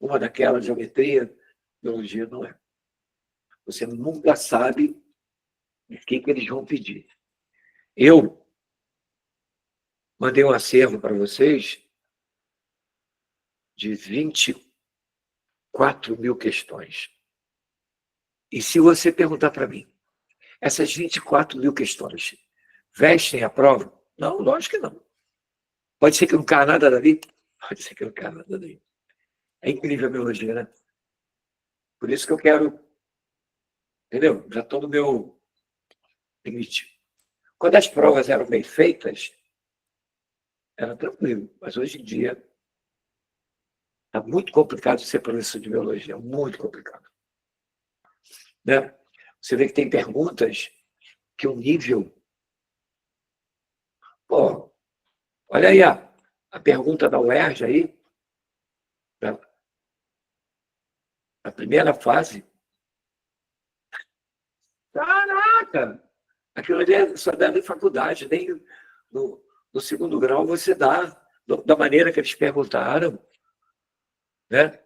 uma daquelas, geometria, biologia não é. Você nunca sabe o que eles vão pedir. Eu mandei um acervo para vocês de 24 mil questões. E se você perguntar para mim, essas 24 mil questões vestem a prova? Não, lógico que não. Pode ser que não caia nada dali? Pode ser que não caia nada dali. É incrível a biologia, né? Por isso que eu quero, entendeu? Já estou no meu limite. Quando as provas eram bem feitas, era tranquilo, mas hoje em dia está muito complicado ser professor de biologia, muito complicado. Né? Você vê que tem perguntas que o nível... Pô, olha aí a pergunta da UERJ aí, a primeira fase. Caraca! Aquilo ali só dá na faculdade, nem no segundo grau você dá da maneira que eles perguntaram. Né?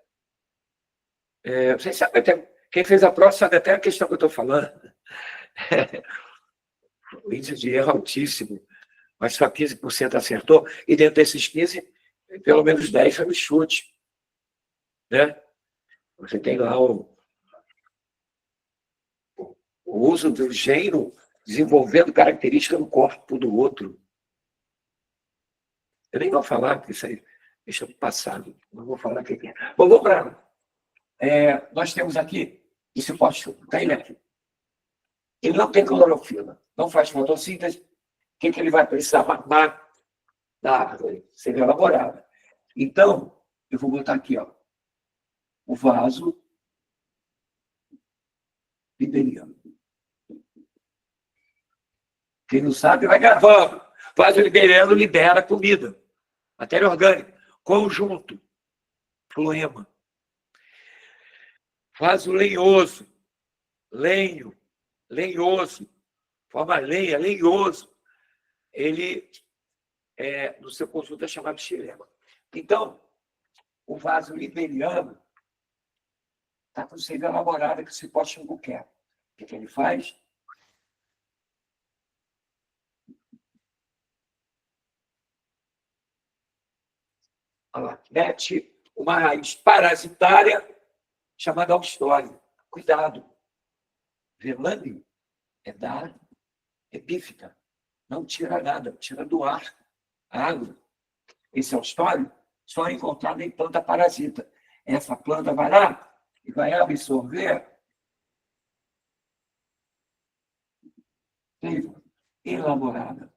Vocês sabem até, quem fez a prova sabe até a questão que eu estou falando. O índice de erro altíssimo, mas só 15% acertou, e dentro desses 15, pelo menos 10 foi no chute. Né? Você tem lá o uso do gênero desenvolvendo característica no corpo do outro. Eu nem vou falar, porque isso aí deixa eu passar. Não vou falar o que é. Bom, vamos para... nós temos aqui, esse poste, está ele aqui. Ele não tem clorofila, não faz fotossíntese. O que ele vai precisar? Mamar da árvore, seria elaborada. Então, eu vou botar aqui, ó, o vaso liberiano. Quem não sabe, vai gravando. Vaso liberiano libera comida, matéria orgânica, conjunto, floema. Vaso lenhoso, lenho, lenhoso, forma lenha, lenhoso. Ele, no seu conjunto, é chamado de xilema. Então, o vaso liberiano está com seiva elaborada que se pode chambuquer. O que ele faz? Olha lá, mete uma raiz parasitária chamada austória. Cuidado. Velame é da epífita. Não tira nada, tira do ar, a água. Esse austório só é encontrado em planta parasita. Essa planta vai lá e vai absorver seiva elaborada.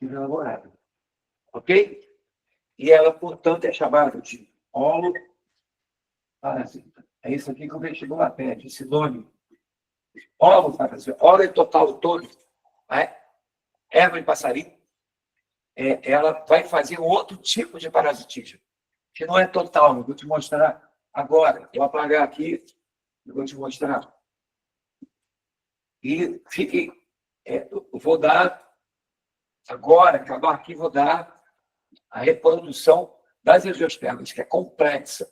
Elaborada. Ok? E ela, portanto, é chamada de holoparasita. É isso aqui que o vestibular pede, esse nome. Holoparasita. Holo é total todo. Erva de passarinho. Ela vai fazer outro tipo de parasitismo, que não é total. Eu vou te mostrar agora. Vou apagar aqui e vou te mostrar. E fique... eu vou dar, agora, acabar aqui, vou dar a reprodução das angiospermas, que é complexa,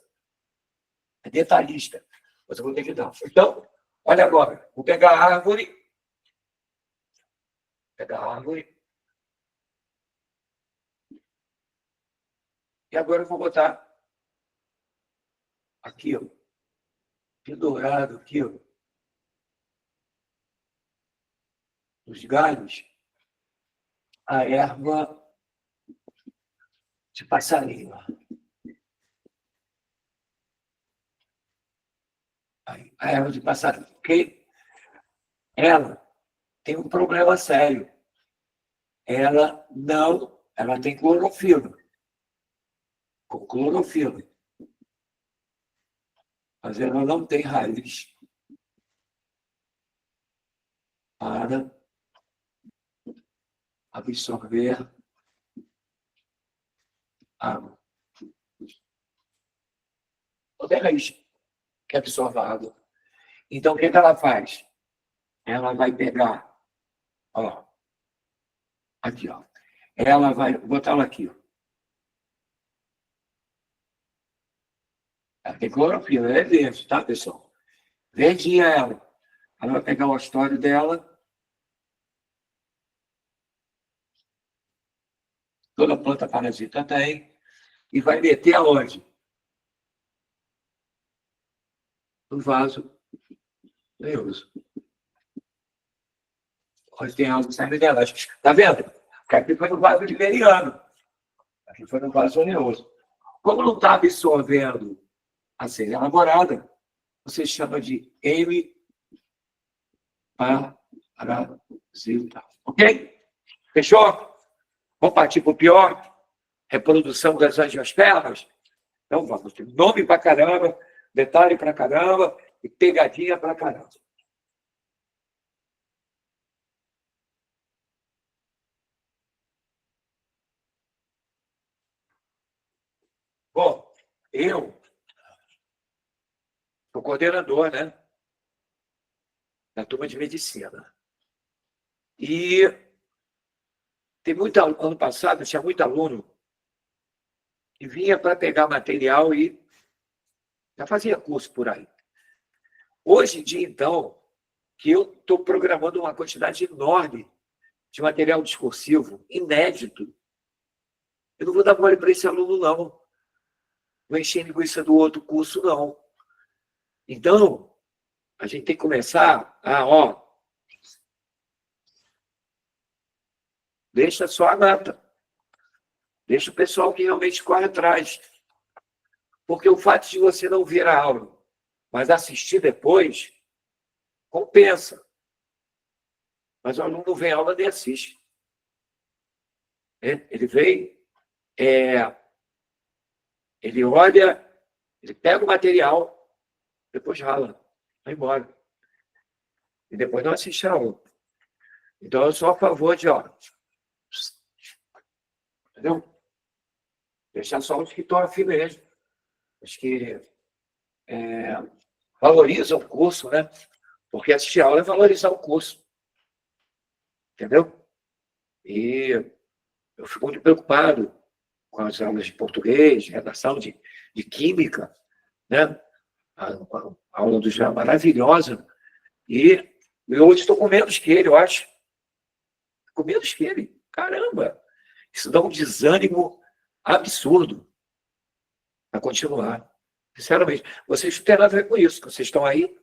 é detalhista. Mas eu vou ter que dar. Então, olha agora. Vou pegar a árvore. E agora eu vou botar aqui, ó, pendurado aqui, ó, nos galhos, a erva de passarinho. A erva de passarinho. Porque ela tem um problema sério. Ela tem clorofila. Com clorofila. Mas ela não tem raiz para absorver água. Não tem raiz que absorva água. Então, o que ela faz? Ela vai pegar, ó, aqui, ó. Ela vai botar ela aqui, ó. Ela tem clorofila, ela é verde, tá, pessoal? Verdinha ela. Ela vai pegar o astório dela, toda planta parasita tem, e vai meter aonde? No vaso leioso. Onde tem algo saindo dela. Tá vendo? Aqui foi no vaso liberiano. Aqui foi no vaso oleoso. Como não está absorvendo a cera elaborada, você chama de M parasita. Ok? Fechou? Vamos partir para o pior? Reprodução das angiospermas? Então vamos. Tem nome para caramba, detalhe para caramba e pegadinha para caramba. Bom, eu sou coordenador, né, da turma de medicina. E tem muito, ano passado tinha muito aluno que vinha para pegar material e já fazia curso por aí. Hoje em dia, então, que eu estou programando uma quantidade enorme de material discursivo, inédito, eu não vou dar mole para esse aluno, não. Não encher linguiça do outro curso, não. Então, a gente tem que começar deixa só a nata. Deixa o pessoal que realmente corre atrás. Porque o fato de você não ver a aula, mas assistir depois, compensa. Mas o aluno vem à aula nem assiste. Ele vem, ele olha, ele pega o material, depois rala, vai embora. E depois não assiste a aula. Então, eu sou a favor de, entendeu? Deixar só os que estão afim mesmo. Os que valorizam o curso, né? Porque assistir a aula é valorizar o curso. Entendeu? E eu fico muito preocupado com as aulas de português, de redação, de química, né? A aula do Jean é maravilhosa. E eu hoje estou com menos que ele, eu acho. Com menos que ele. Caramba! Isso dá um desânimo absurdo a continuar. Sinceramente, vocês não têm nada a ver com isso, que vocês estão aí.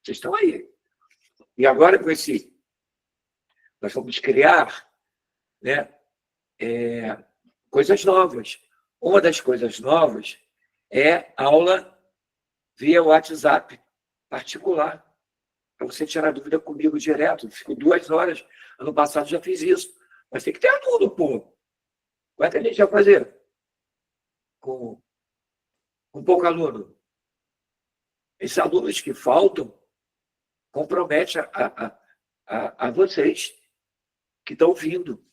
Vocês estão aí. E agora, com esse, nós vamos criar, né, coisas novas. Uma das coisas novas é aula via WhatsApp particular, para você tirar dúvida comigo direto. Eu fico 2 horas. Ano passado já fiz isso. Mas tem que ter aluno, pô. Como é que a gente vai fazer com pouco aluno? Esses alunos que faltam comprometem a vocês que estão vindo.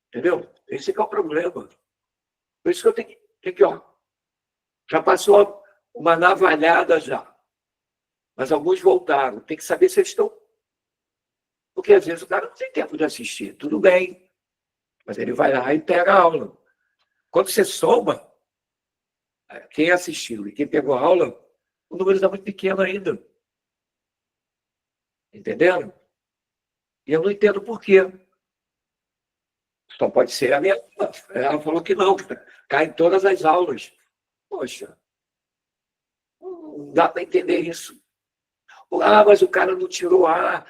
Entendeu? Esse é o problema. Por isso que eu tenho que já passou uma navalhada já. Mas alguns voltaram. Tem que saber se eles estão... Porque às vezes o cara não tem tempo de assistir. Tudo bem. Mas ele vai lá e pega a aula. Quando você soma quem assistiu e quem pegou a aula, o número está muito pequeno ainda. Entendendo? E eu não entendo por quê. Só pode ser a minha... Ela falou que não, que cai em todas as aulas. Poxa, não dá para entender isso. Mas o cara não tirou A.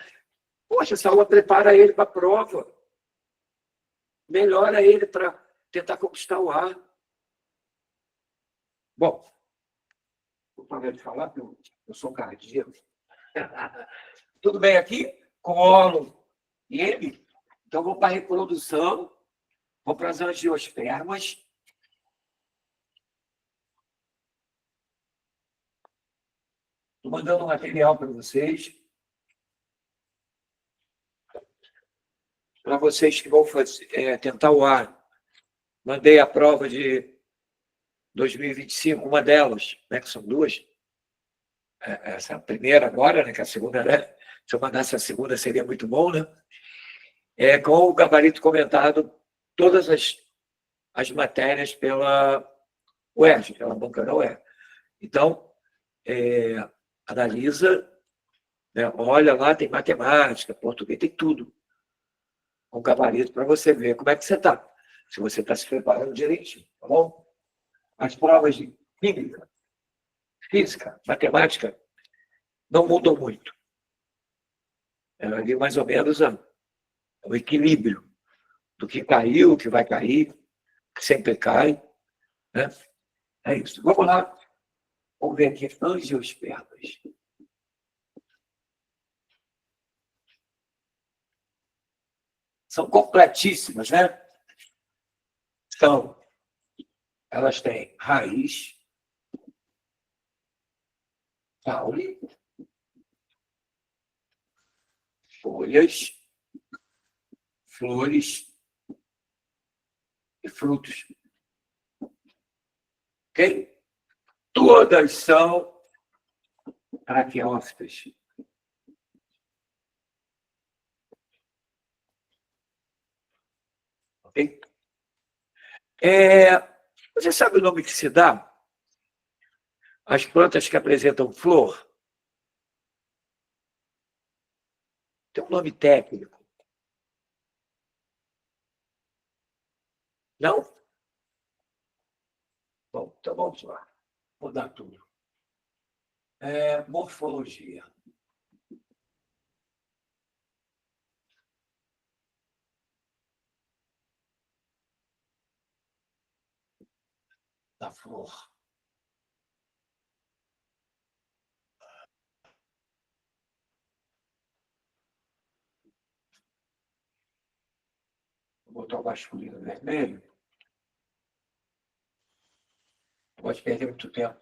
Poxa, essa aula prepara ele para a prova. Melhora ele para tentar conquistar o A. Bom, vou parar de falar, porque eu sou cardíaco. Tudo bem aqui? Colo. E ele? Então, vou para a reprodução, vou para as angiospermas. Estou mandando um material para vocês. Para vocês que vão tentar o ar. Mandei a prova de 2025, uma delas, né, que são 2. Essa primeira agora, né, que a segunda, né? Se eu mandasse a segunda, seria muito bom, né? Com o gabarito comentado, todas as matérias pela UERJ, pela banca da UERJ. Então, analisa, né, olha lá, tem matemática, português, tem tudo. Um gabarito para você ver como é que você está. Se você está se preparando direitinho, tá bom? As provas de química, física, matemática, não mudam muito. Ali mais ou menos o equilíbrio do que caiu, o que vai cair, que sempre cai. Né? É isso. Vamos lá. Vamos ver aqui, angiospermas. São completíssimas, né? Então, elas têm raiz, caule, folhas, flores e frutos. Ok? Todas são arqueófitas. Ok? Você sabe o nome que se dá às plantas que apresentam flor? Tem um nome técnico. Não? Bom, então vamos lá. Vou dar tudo. Morfologia. Da flor. Vou botar o masculino vermelho. Pode perder muito tempo.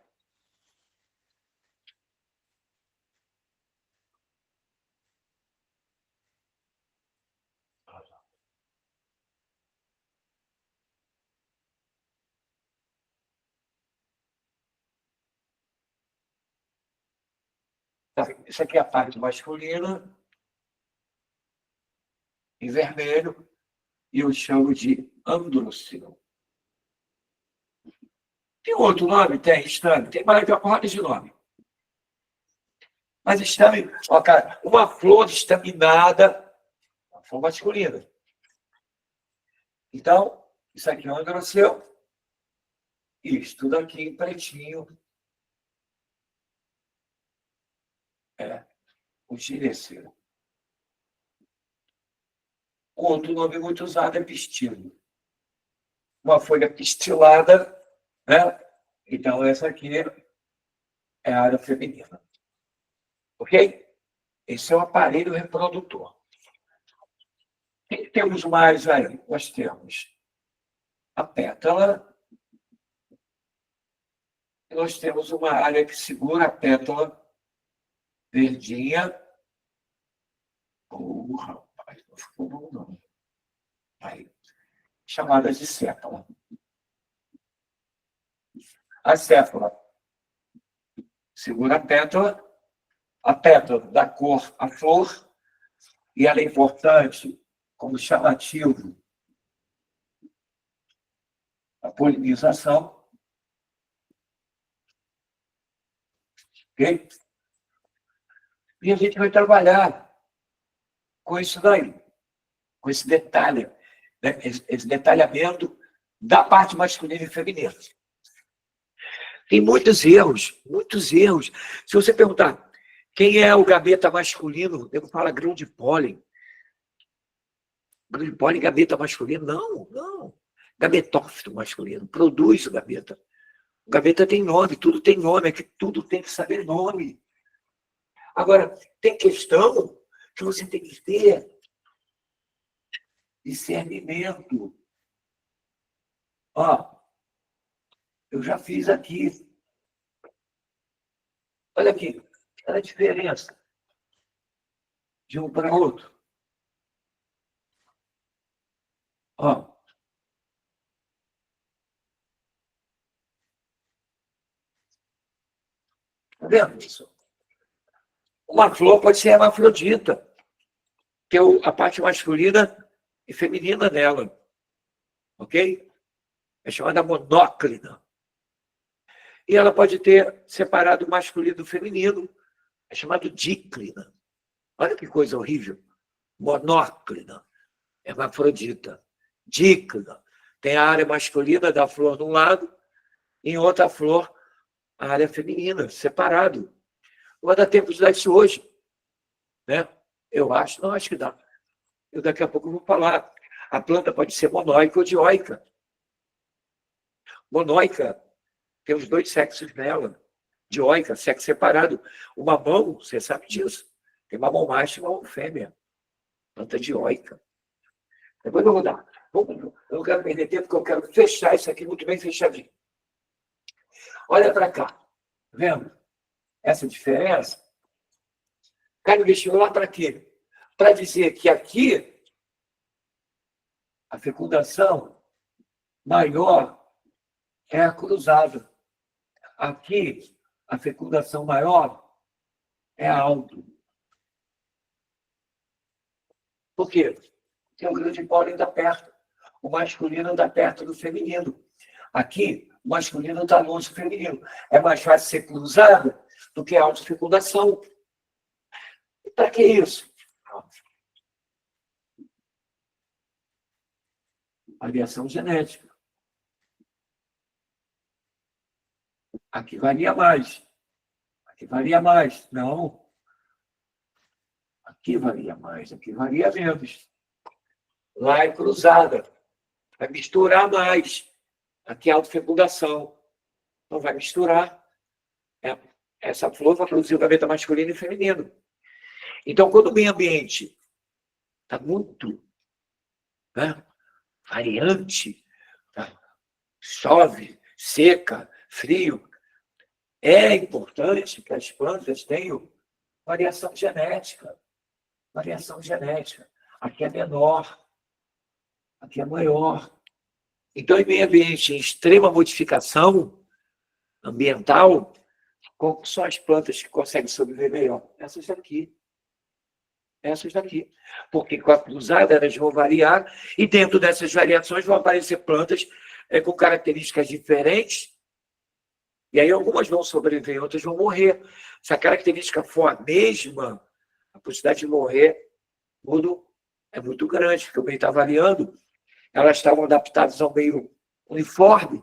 Isso aqui é a parte masculina, em vermelho, e eu chamo de androcilo. Tem outro nome? Tem, estame. Tem mais de uma porrada de nome. Mas estame, ó, cara, uma flor estaminada, uma flor masculina. Então, isso aqui é um androceu. Isso, tudo aqui em pretinho. O gireceu. Outro nome muito usado é pistilo. Uma folha pistilada, né? Então, essa aqui é a área feminina. Ok? Esse é o aparelho reprodutor. O que temos mais aí? Nós temos a pétala. E nós temos uma área que segura a pétala verdinha. Rapaz, não ficou bom, não. Aí, chamada de sépala. A sépala segura a pétala dá cor à flor, e ela é importante como chamativo a polinização. Ok? E a gente vai trabalhar com isso daí, com esse detalhe, né? Esse detalhamento da parte masculina e feminina. Tem muitos erros, muitos erros. Se você perguntar quem é o gaveta masculino, eu falo grão de pólen. Grão de pólen, gaveta masculino? Não, não. Gametófito masculino, produz o gaveta. O gaveta tem nome, tudo tem nome, é que tudo tem que saber nome. Agora, tem questão que você tem que ter discernimento. Ó, eu já fiz aqui. Olha aqui, olha a diferença de um para outro. Ó. Tá vendo isso? Uma flor pode ser hermafrodita, que é a parte masculina e feminina dela. Ok? É chamada monóclina. E ela pode ter separado o masculino do feminino. É chamado díclina. Olha que coisa horrível. Monóclina, hermafrodita. Díclina. Tem a área masculina da flor de um lado, e em outra flor, a área feminina, separado. Não vai dar tempo de dar isso hoje. Né? Eu acho, não acho que dá. Eu daqui a pouco vou falar. A planta pode ser monóica ou dioica. Monóica tem os dois sexos nela. Dioica, sexo separado. O mamão, você sabe disso. Tem mamão macho e mamão fêmea. Planta dioica. Depois eu vou dar. Eu não quero perder tempo, porque eu quero fechar isso aqui muito bem fechadinho. Olha para cá. Tá vendo? Essa diferença. Cara, investiu lá para quê? Para dizer que aqui a fecundação maior é a cruzada. Aqui, a fecundação maior é a auto. Por quê? Porque o grande pólen anda perto. O masculino anda perto do feminino. Aqui, o masculino está longe do feminino. É mais fácil ser cruzado do que a autofecundação. E para que isso? Variação genética. Aqui varia mais. Aqui varia mais. Não. Aqui varia mais. Aqui varia menos. Lá é cruzada. Vai misturar mais. Aqui é autofecundação. Não vai misturar. Essa flor vai produzir o gameta masculino e feminino. Então, quando o meio ambiente está muito variante, chove, seca, frio, é importante que as plantas tenham variação genética. Variação genética. Aqui é menor, aqui é maior. Então, em meio ambiente em extrema modificação ambiental, qual são as plantas que conseguem sobreviver melhor? Essas daqui. Essas daqui. Porque com a cruzada elas vão variar e dentro dessas variações vão aparecer plantas com características diferentes e aí algumas vão sobreviver, outras vão morrer. Se a característica for a mesma, a possibilidade de morrer é muito grande, porque o meio está variando. Elas estavam adaptadas ao meio uniforme,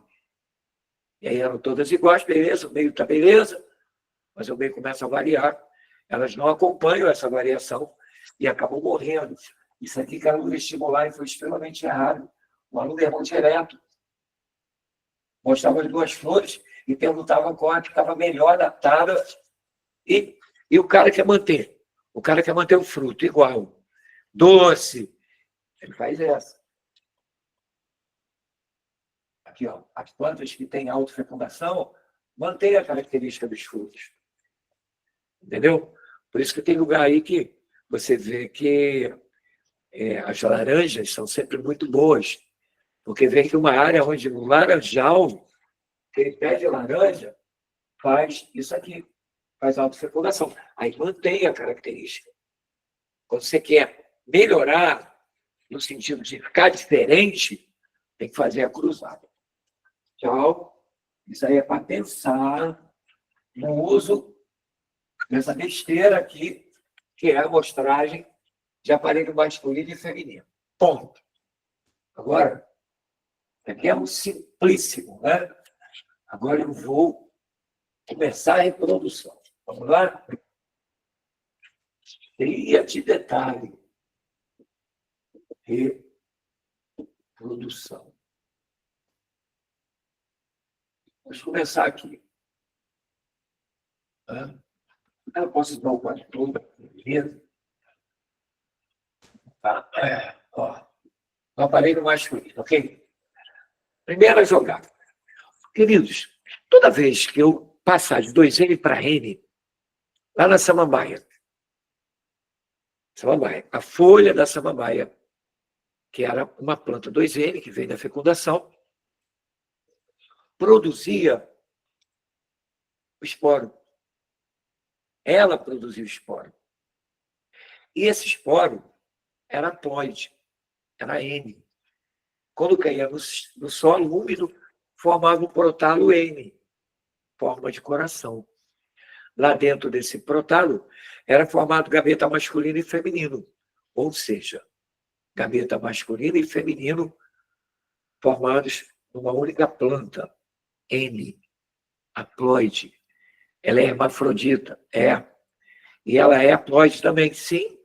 e aí eram todas iguais, beleza, o meio está beleza, mas o meio começa a variar. Elas não acompanham essa variação e acabam morrendo. Isso aqui caiu no vestibular e foi extremamente errado. O aluno errou direto. Mostrava as duas flores e perguntava qual que estava melhor adaptada. E o cara quer manter. O cara quer manter o fruto igual. Doce. Ele faz essa. Aqui, ó, as plantas que têm autofecundação mantêm a característica dos frutos. Entendeu? Por isso que tem lugar aí que você vê que as laranjas são sempre muito boas. Porque vem que uma área onde o laranjal, aquele pé de laranja, faz isso aqui, faz autofecundação. Aí mantém a característica. Quando você quer melhorar, no sentido de ficar diferente, tem que fazer a cruzada. Tchau. Isso aí é para pensar no uso dessa besteira aqui, que é a amostragem de aparelho masculino e feminino. Ponto. Agora, aqui é um simplíssimo, né? Agora eu vou começar a reprodução. Vamos lá? Cheia de detalhe. Reprodução. Vamos começar aqui. Eu posso dar o quadro todo, beleza? Tá? Ó, o aparelho masculino, ok? Primeira jogada. Queridos, toda vez que eu passar de 2N para N, lá na samambaia, a folha da samambaia, que era uma planta 2N, que vem da fecundação, produzia o esporo. Ela produzia o esporo. E esse esporo era haploide, era N. Quando caía no solo úmido, formava um protalo N, forma de coração. Lá dentro desse protalo era formado gameta masculino e feminino, ou seja, gameta masculino e feminino formados numa única planta, N, haploide. Ela é hermafrodita, é. E ela é haploide também, sim.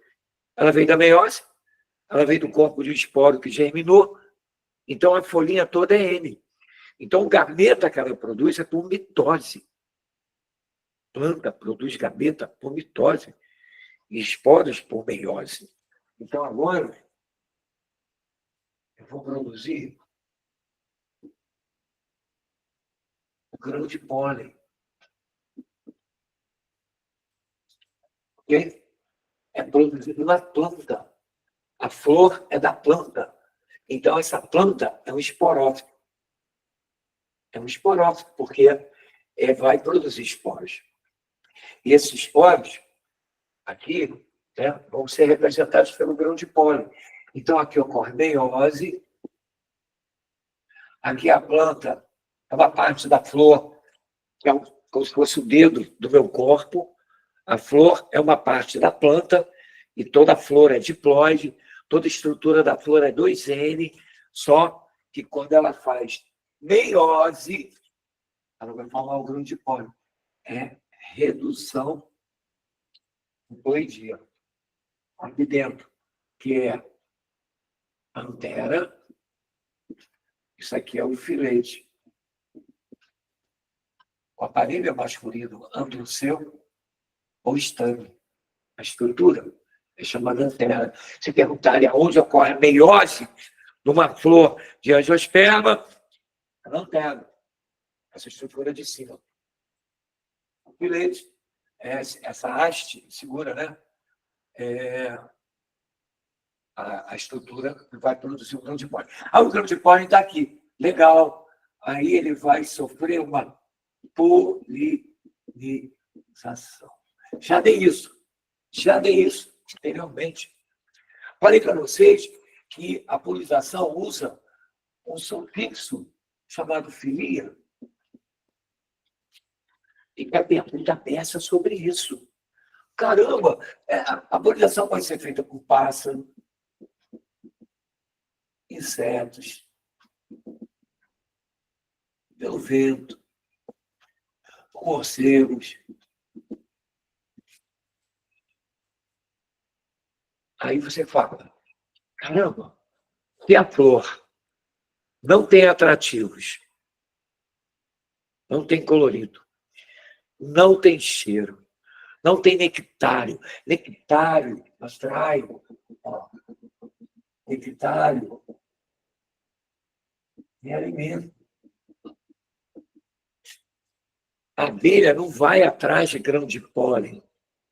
Ela vem da meiose, ela vem do corpo de um esporo que germinou, então a folhinha toda é N. Então, o gameta que ela produz é por mitose. A planta produz gameta por mitose e esporos por meiose. Então, agora, eu vou produzir o grão de pólen. Ok? É produzido na planta. A flor é da planta. Então, essa planta é um esporófito. É um esporófito, porque vai produzir esporos. E esses esporos, aqui, né, vão ser representados pelo grão de pólen. Então, aqui ocorre meiose. Aqui a planta é uma parte da flor, que é como se fosse o dedo do meu corpo. A flor é uma parte da planta, e toda a flor é diploide, toda a estrutura da flor é 2N, só que quando ela faz meiose, ela vai formar o grão de pólen. É redução diploidia. Aqui dentro, que é a antera, isso aqui é o filete. O aparelho é masculino androceu ou estame. A estrutura é chamada antera. Se perguntarem aonde ocorre a meiose numa flor de angiosperma, é na antera, essa estrutura de cima. O filete, essa haste segura, né? A estrutura que vai produzir o grão de pólen. O grão de pólen está aqui. Legal. Aí ele vai sofrer uma polinização. Já dei isso anteriormente. Falei para vocês que a polinização usa um sufixo chamado filia. E a pergunta peça sobre isso. Caramba, a polinização pode ser feita por pássaro, insetos, pelo vento, por morcegos. Aí você fala, caramba, se a flor não tem atrativos, não tem colorido, não tem cheiro, não tem nectário. Nectário, astraio, nectário é alimento. A abelha não vai atrás de grão de pólen.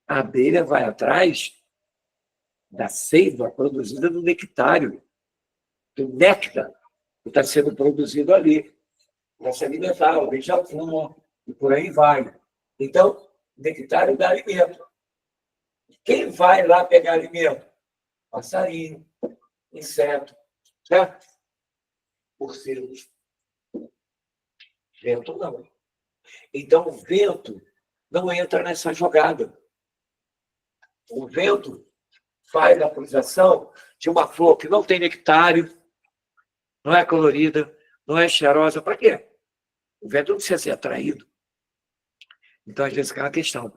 A abelha vai atrás da seiva produzida no nectário, do néctar que está sendo produzido ali, para se alimentar, o beija-flor, e por aí vai. Então, nectário dá alimento. Quem vai lá pegar alimento? Passarinho, inseto, certo? Morcegos. Vento não. Então, o vento não entra nessa jogada. O vento faz a polinização de uma flor que não tem nectário, não é colorida, não é cheirosa. Para quê? O vento não precisa ser atraído. Então, às vezes, fica uma questão.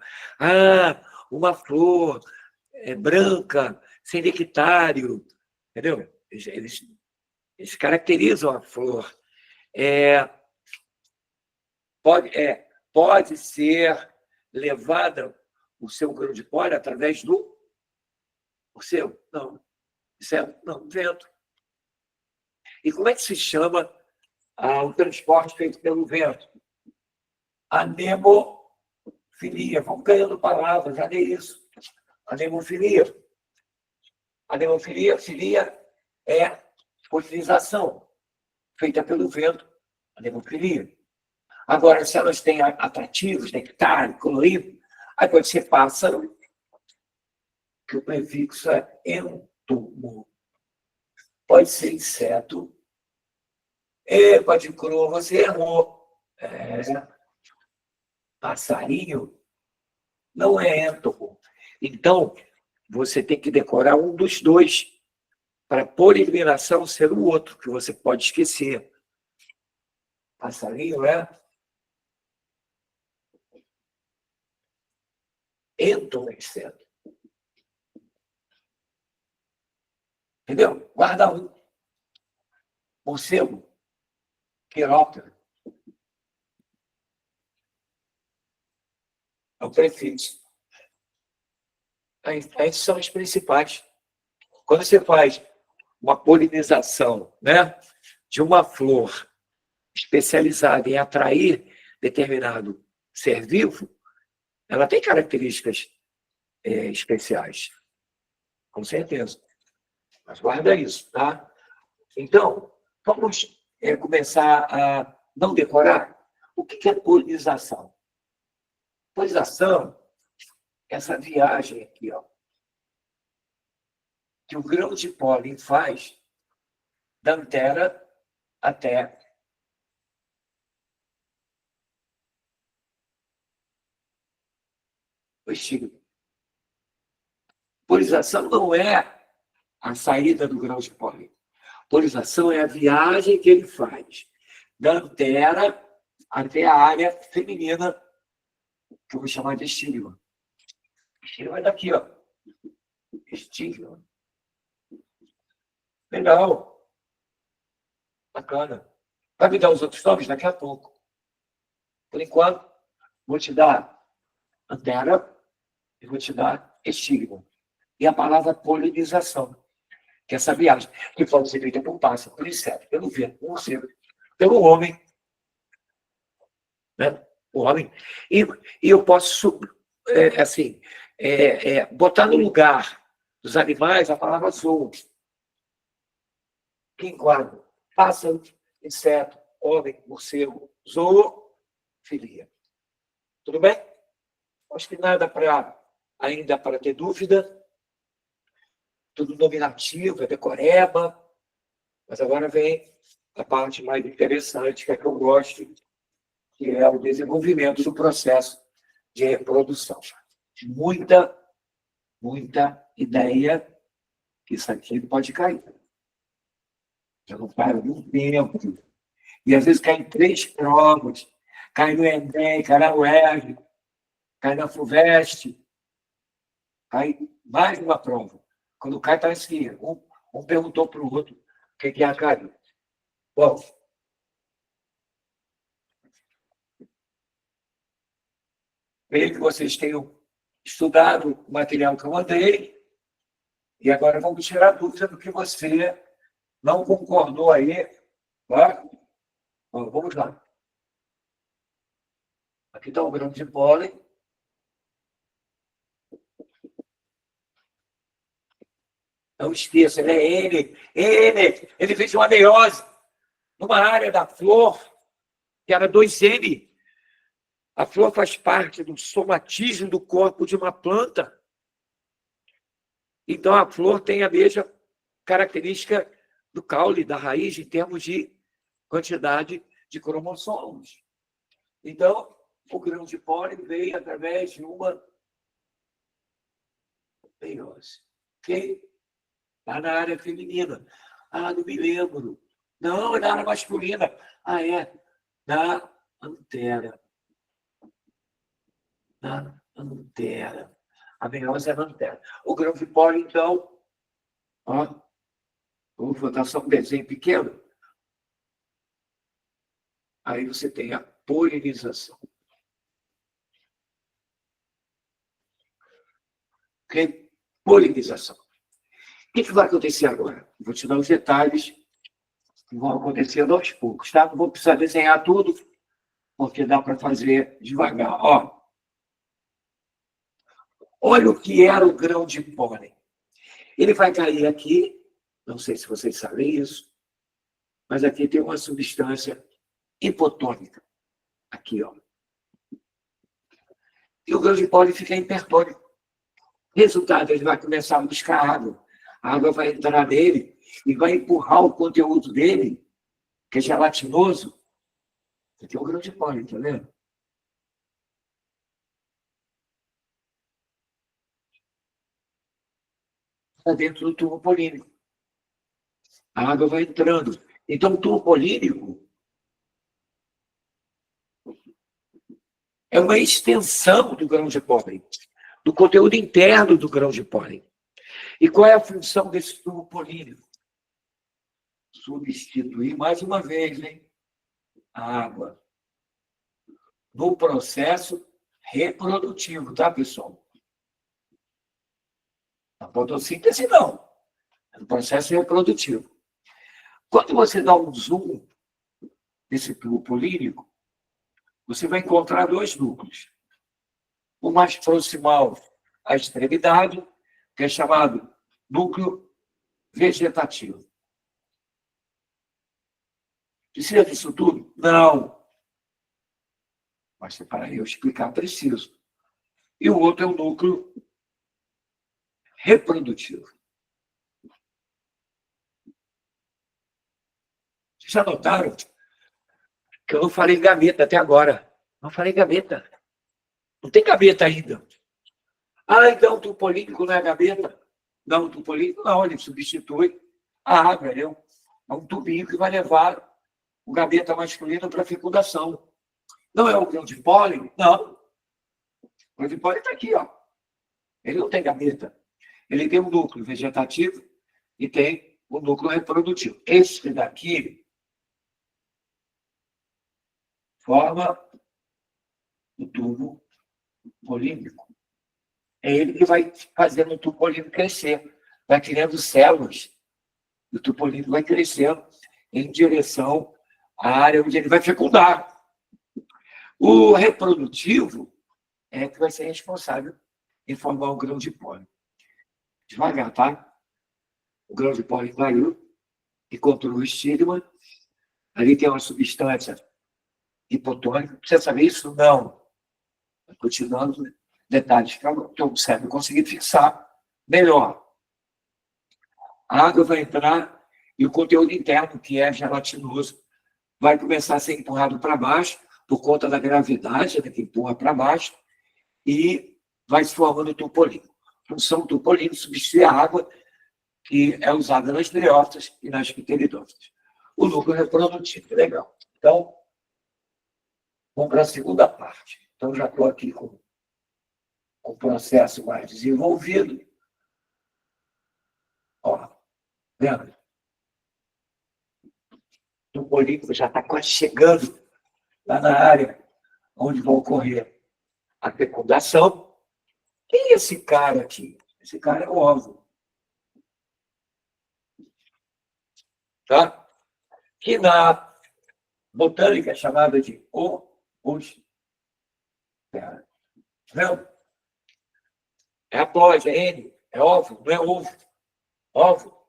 Uma flor branca, sem nectário, entendeu? Eles caracterizam a flor. Pode ser levada o seu grão de pólen através do morcego? Não. Não, vento. E como é que se chama o transporte feito pelo vento? Anemofilia. Vamos ganhando palavras, já dei isso. Anemofilia. Filia é polinização feita pelo vento. Anemofilia. Agora, se elas têm atrativos, nectar, colorido, aí pode ser pássaro, que o prefixo é entomo. Pode ser inseto. Pode cru, você errou. Passarinho não é entomo. Então, você tem que decorar um dos dois, para por eliminação ser o outro, que você pode esquecer. Passarinho é entomo, inseto. Entendeu? Guarda um. Morcego, quiróptero. É o prefixo. Esses são os principais. Quando você faz uma polinização, né, de uma flor especializada em atrair determinado ser vivo, ela tem características especiais, com certeza. Mas guarda isso, tá? Então, vamos começar a não decorar. O que é polinização? Polinização é essa viagem aqui, ó, que o grão de pólen faz da antera até o estígma. Polinização não é a saída do grão de pólen. Polinização é a viagem que ele faz da antera até a área feminina, que eu vou chamar de estígma. Estígma é daqui, ó. Estígma. Legal. Bacana. Vai me dar os outros nomes daqui a pouco. Por enquanto, vou te dar antera e vou te dar estígma. E a palavra polinização, que é essa viagem, que pode ser feita por pássaro, por inseto, pelo vento, por morcego, pelo homem. Né? O homem. E eu posso, botar no lugar dos animais a palavra zoo, que enquadra pássaro, inseto, homem, morcego, zoofilia. Tudo bem? Acho que nada ainda para ter dúvida. Tudo nominativo, é decoreba. Mas agora vem a parte mais interessante, que é que eu gosto, que é o desenvolvimento do processo de reprodução. Muita ideia que isso aqui pode cair. Já não cai há algum tempo. E às vezes cai em 3 provas. Cai no Enem, cai na UERJ, cai na FUVEST. Cai mais uma prova. Quando cai, está assim. Um perguntou para o outro o que é cair. Bom, vejo que vocês tenham estudado o material que eu mandei, e agora vamos tirar dúvida do que você não concordou aí. Tá? Bom, vamos lá. Aqui está o grão de pólen. Não esqueça, ele é ele fez uma meiose numa área da flor que era 2N. A flor faz parte do somatismo do corpo de uma planta. Então, a flor tem a mesma característica do caule, da raiz, em termos de quantidade de cromossomos. Então, o grão de pólen veio através de uma meiose. Ok? Está na área feminina. Ah, não me lembro. Não, é na área masculina. Ah, é. Na antera. Na antera. A meiose é na antera. O grão de pólen, então, ó, vou botar só um desenho pequeno. Aí você tem a polinização. Ok? Polinização. O que vai acontecer agora? Vou te dar os detalhes que vão acontecendo aos poucos, tá? Não vou precisar desenhar tudo, porque dá para fazer devagar. Ó, olha o que era o grão de pólen. Ele vai cair aqui, não sei se vocês sabem isso, mas aqui tem uma substância hipotônica. Aqui, ó. E o grão de pólen fica hipertônico. Resultado, ele vai começar a buscar água. A água vai entrar nele e vai empurrar o conteúdo dele, que é gelatinoso. Aqui é o grão de pólen, tá vendo? Está dentro do tubo polínico. A água vai entrando. Então, o tubo polínico é uma extensão do grão de pólen, do conteúdo interno do grão de pólen. E qual é a função desse tubo polínico? Substituir, mais uma vez, hein, a água no processo reprodutivo, tá, pessoal? Na fotossíntese, não. É no processo reprodutivo. Quando você dá um zoom nesse tubo polínico, você vai encontrar dois núcleos. O mais proximal à extremidade, que é chamado núcleo vegetativo. Precisa disso tudo? Não. Mas para eu explicar, preciso. E o outro é o núcleo reprodutivo. Vocês já notaram que eu não falei gaveta até agora? Não falei gaveta. Não tem gaveta ainda. Ah, então o tubo polínico não é gaveta? Não, o tubo polínico não, ele substitui a água. Ele é um tubinho que vai levar o gaveta masculino para a fecundação. Não é o grão de pólen? Não. O grão de pólen está aqui, ó. Ele não tem gaveta. Ele tem um núcleo vegetativo e tem o núcleo reprodutivo. Esse daqui forma o tubo polínico. É ele que vai fazendo o tubo polínico crescer. Vai criando células. O tubo polínico vai crescendo em direção à área onde ele vai fecundar. O reprodutivo é que vai ser responsável em formar o grão de pólen. Devagar, tá? O grão de pólen caiu, encontrou o estigma. Ali tem uma substância hipotônica. Precisa saber isso? Não. Continuando detalhes para o teu cérebro conseguir fixar melhor. A água vai entrar e o conteúdo interno, que é gelatinoso, vai começar a ser empurrado para baixo por conta da gravidade, né, que empurra para baixo, e vai se formando o tubo polínico. A função do tubo polínico substitui a água que é usada nas briófitas e nas pteridófitas. O núcleo reprodutivo, legal. Então, vamos para a segunda parte. Então, já estou aqui com o processo mais desenvolvido. Ó, vendo? O polínico já está quase chegando lá na área onde vai ocorrer a fecundação. Quem é esse cara aqui? Esse cara é o óvulo. Tá? Que na botânica é chamada de oosfera. Vendo? É aplóide, é N, é óvulo, não é ovo. Óvulo,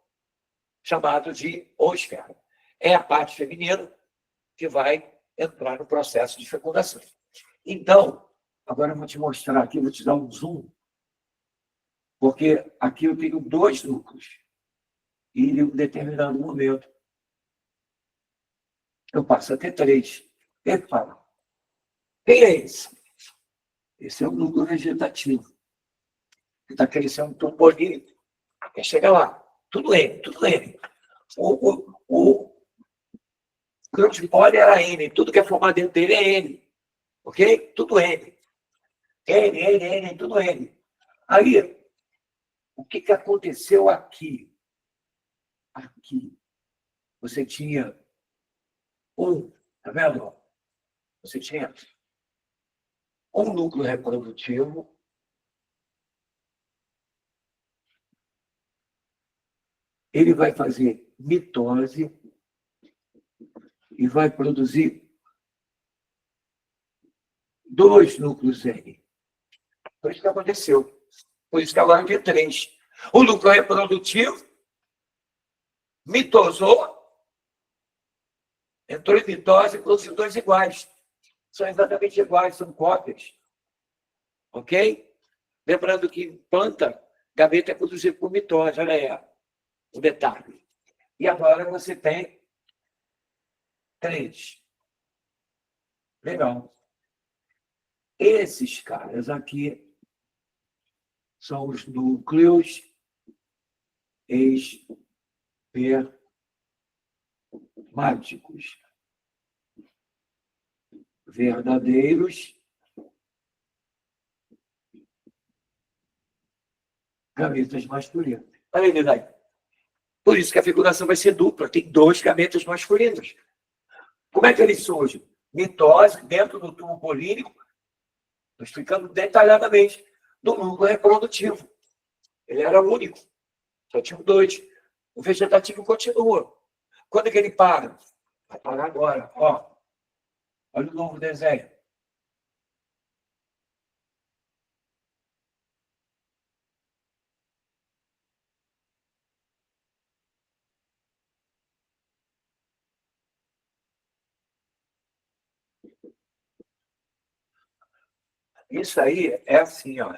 chamado de oosfera. É a parte feminina que vai entrar no processo de fecundação. Então, agora eu vou te mostrar aqui, vou te dar um zoom, porque aqui eu tenho dois núcleos. E em um determinado momento, eu passo a ter três. Ele fala, quem é esse? Esse é o núcleo vegetativo. Que está crescendo tão bonito. Quer chegar lá. Tudo N, tudo N. O grão de pólen era N. Tudo que é formado dentro dele é N. Ok? Tudo N. N, N, N, tudo N. Aí, o que aconteceu aqui? Aqui, você tinha tá vendo? Você tinha um núcleo reprodutivo, ele vai fazer mitose e vai produzir dois núcleos N. Foi isso que aconteceu. Por isso que agora tem três. O núcleo reprodutivo mitosou, entrou em mitose e produziu dois iguais. São exatamente iguais, são cópias. Ok? Lembrando que em planta, gaveta é produzida por mitose, olha aí, o detalhe. E agora você tem três. Legal. Esses caras aqui são os núcleos espermáticos verdadeiros, gavetas masculinas. Olha ele daí. Por isso que a fecundação vai ser dupla, tem 2 gametas masculinos. Como é que ele surge? Mitose dentro do tubo polínico, estou explicando detalhadamente, do núcleo reprodutivo. Ele era único, só tinha 2. O vegetativo continua. Quando é que ele para? Vai parar agora. Ó, olha o novo desenho. Isso aí é assim, ó.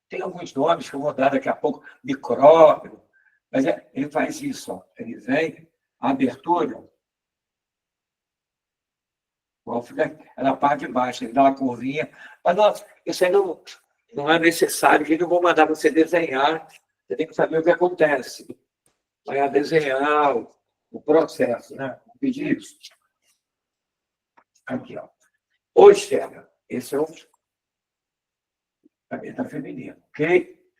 Tem alguns nomes que eu vou dar daqui a pouco, micróbio, mas ele faz isso, ó. Ele vem, a abertura, fica na parte de baixo, ele dá uma curvinha. Mas, nossa, isso aí não é necessário, que eu não vou mandar você desenhar, você tem que saber o que acontece. Vai desenhar o processo, né? Vou pedir isso. Aqui, ó. Hoje, chega. Esse é o gaveta feminino, ok?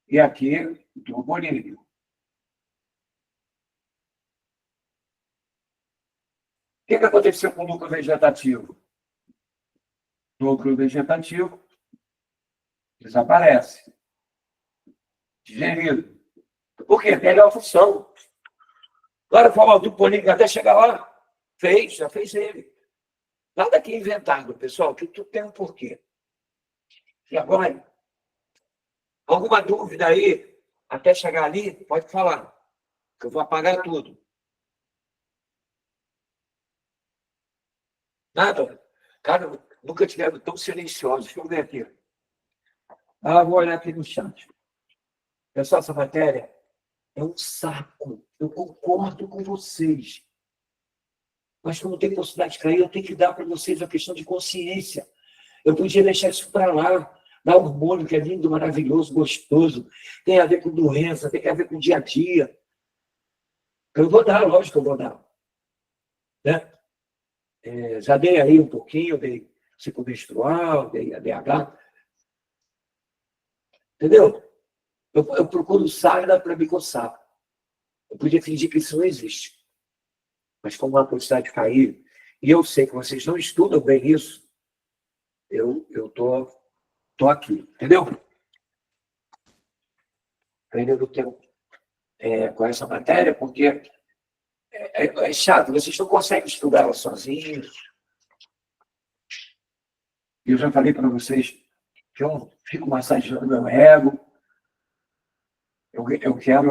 E aqui, o tubo olímpico. O que aconteceu com o núcleo vegetativo? O núcleo vegetativo desaparece. Digerido. Por quê? Perde a função. Agora, falar do polígono até chegar lá, já fez ele. Nada aqui inventado, pessoal, que tudo tem um porquê. E agora, alguma dúvida aí, até chegar ali, pode falar, que eu vou apagar tudo. Nada? Cara, nunca tiveram tão silenciosos. Deixa eu ver aqui. Vou olhar aqui no chat. Pessoal, essa matéria é um saco. Eu concordo com vocês. Mas como tem possibilidade de cair, eu tenho que dar para vocês a questão de consciência. Eu podia deixar isso para lá, dar hormônio, que é lindo, maravilhoso, gostoso. Tem a ver com doença, tem a ver com o dia a dia. Eu vou dar, lógico que eu vou dar. Né? Já dei aí um pouquinho, dei ciclo menstrual, dei ADH. Entendeu? Eu procuro sarna para me coçar. Eu podia fingir que isso não existe. Mas como a possibilidade de cair, e eu sei que vocês não estudam bem isso, eu tô aqui. Entendeu? Aprendendo com essa matéria, porque é chato, vocês não conseguem estudar ela sozinhos. Eu já falei para vocês que eu fico massageando meu ego. Eu quero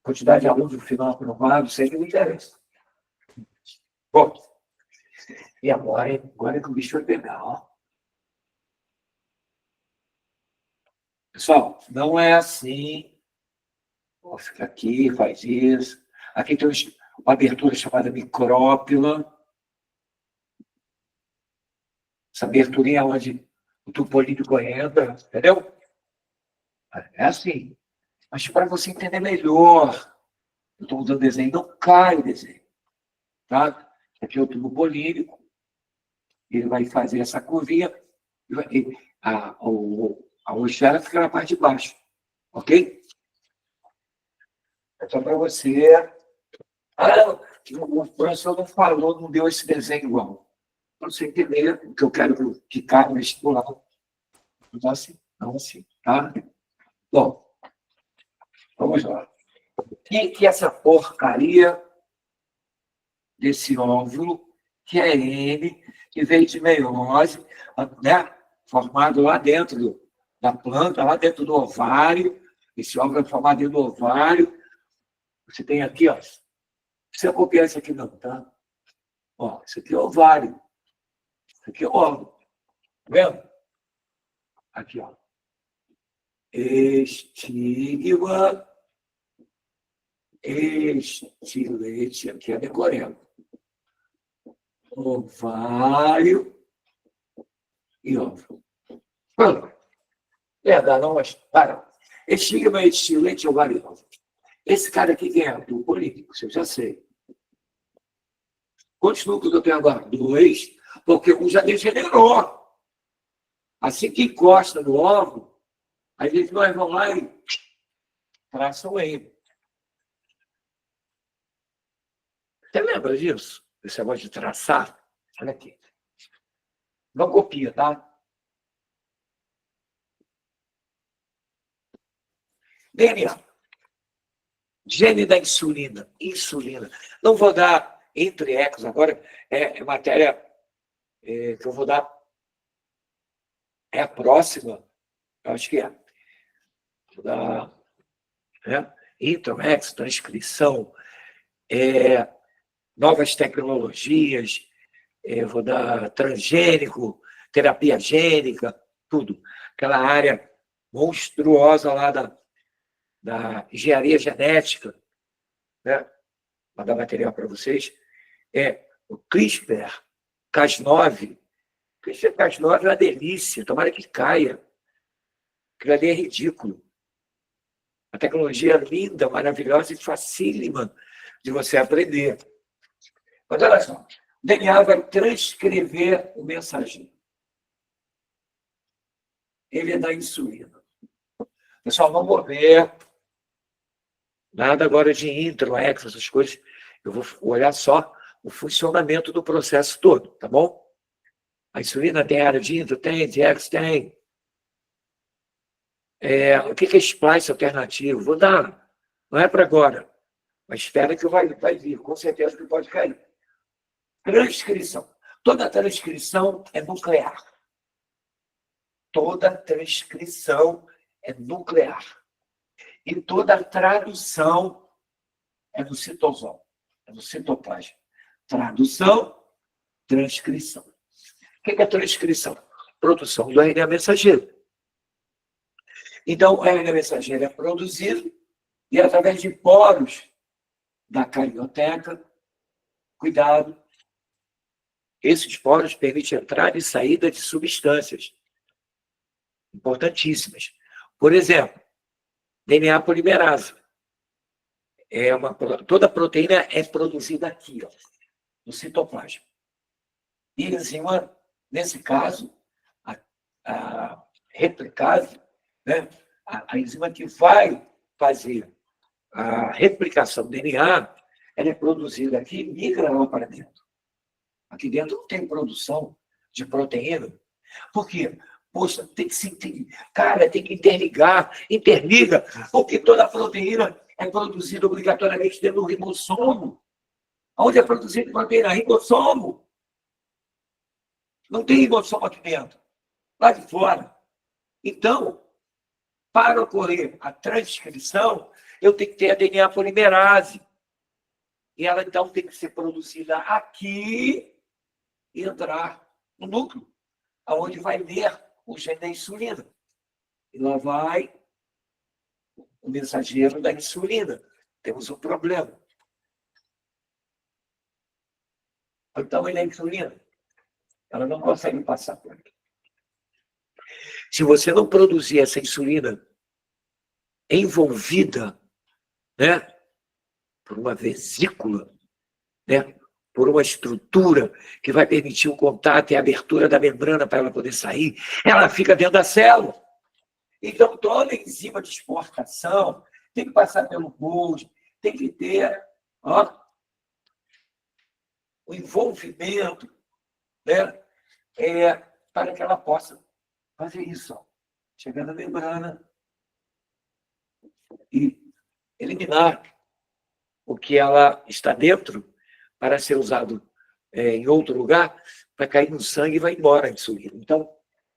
quantidade de alunos no final aprovado, sei que me interessa. Bom, e agora que o bicho vai pegar, ó. Pessoal, não é assim. Fica aqui, faz isso. Aqui tem uma abertura chamada micrópila. Essa aberturinha é onde o tubo político entra, entendeu? É assim. Mas para você entender melhor, eu estou usando desenho, não cai o desenho. Tá? Aqui é o tubo político. Ele vai fazer essa curvinha. A esfera fica na parte de baixo. Ok? É só para você. O professor não falou, não deu esse desenho igual. Para você entender o que eu quero que caiba no vestibular. Não assim, não assim. Tá? Bom, vamos lá. O que é essa porcaria desse óvulo, que é ele, que veio de meiose, né? Formado lá dentro da planta, lá dentro do ovário. Esse óvulo é formado dentro do ovário. Você tem aqui, ó. Você copiar isso aqui não, tá? Ó, isso aqui é ovário. Isso aqui é óvulo. Tá vendo? Aqui, ó. Estigma, estilete, aqui é decoreba. Ovário e óvulo. Pronto. Não, mas para. Estigma, estilete, ovário e óvulo. Esse cara aqui quem é? O político, eu já sei. Quantos núcleos eu tenho agora? 2, porque um já degenerou. Assim que encosta no óvulo, Às vezes nós vamos lá e traçam aí. Você lembra disso? Esse negócio de traçar? Olha aqui. Não copia, tá? DNA. Gene da insulina. Insulina. Não vou dar entre ecos agora. É matéria que eu vou dar. É a próxima. Eu acho que é. Vou dar, né? Intro, ex, transcrição. Novas tecnologias. Vou dar transgênico, terapia gênica, tudo. Aquela área monstruosa lá da engenharia genética, né? Vou dar material para vocês. O CRISPR-Cas9. CRISPR-Cas9 é uma delícia, tomara que caia. Aquilo ali é ridículo. A tecnologia é linda, maravilhosa e facílima de você aprender. Mas olha só, o DNA vai transcrever o mensageiro. Ele é da insulina. Pessoal, vamos ver. Nada agora de intro, extra, essas coisas. Eu vou olhar só o funcionamento do processo todo, tá bom? A insulina tem área de intro? Tem, de ex? Tem. O que é splice alternativo? Vou dar. Não é para agora. Mas espera que vai vir. Com certeza que pode cair. Transcrição. Toda transcrição é nuclear. Toda transcrição é nuclear. E toda tradução é no citosol, é no citoplasma. Tradução, transcrição. O que é transcrição? Produção do RNA mensageiro. Então, o RNA mensageiro é produzido e, através de poros da carioteca, cuidado, esses poros permitem entrada e saída de substâncias importantíssimas. Por exemplo, DNA polimerase. Toda proteína é produzida aqui, ó, no citoplasma. E a enzima, nesse caso, a replicase, né, a enzima que vai fazer a replicação do DNA, ela é produzida aqui e migra lá para dentro. Aqui dentro não tem produção de proteína. Por quê? Poxa, tem que se cara, tem que interliga, porque toda proteína é produzida obrigatoriamente dentro do ribossomo. Onde é produzida proteína? Ribossomo. Não tem ribossomo aqui dentro, lá de fora. Então, para ocorrer a transcrição, eu tenho que ter a DNA polimerase. E ela, então, tem que ser produzida aqui e entrar no núcleo, aonde vai ler o gene da insulina. E lá vai o mensageiro da insulina. Temos um problema. Então, ele é insulina. Ela não consegue passar por aqui. Se você não produzir essa insulina envolvida, né, por uma vesícula, né, por uma estrutura que vai permitir o contato e a abertura da membrana para ela poder sair, ela fica dentro da célula. Então, toda enzima de exportação tem que passar pelo Golgi, tem que ter o envolvimento, né, para que ela possa fazer isso. Ó. Chegar na membrana e eliminar o que ela está dentro para ser usado em outro lugar, vai cair no sangue e vai embora a insulina. Então,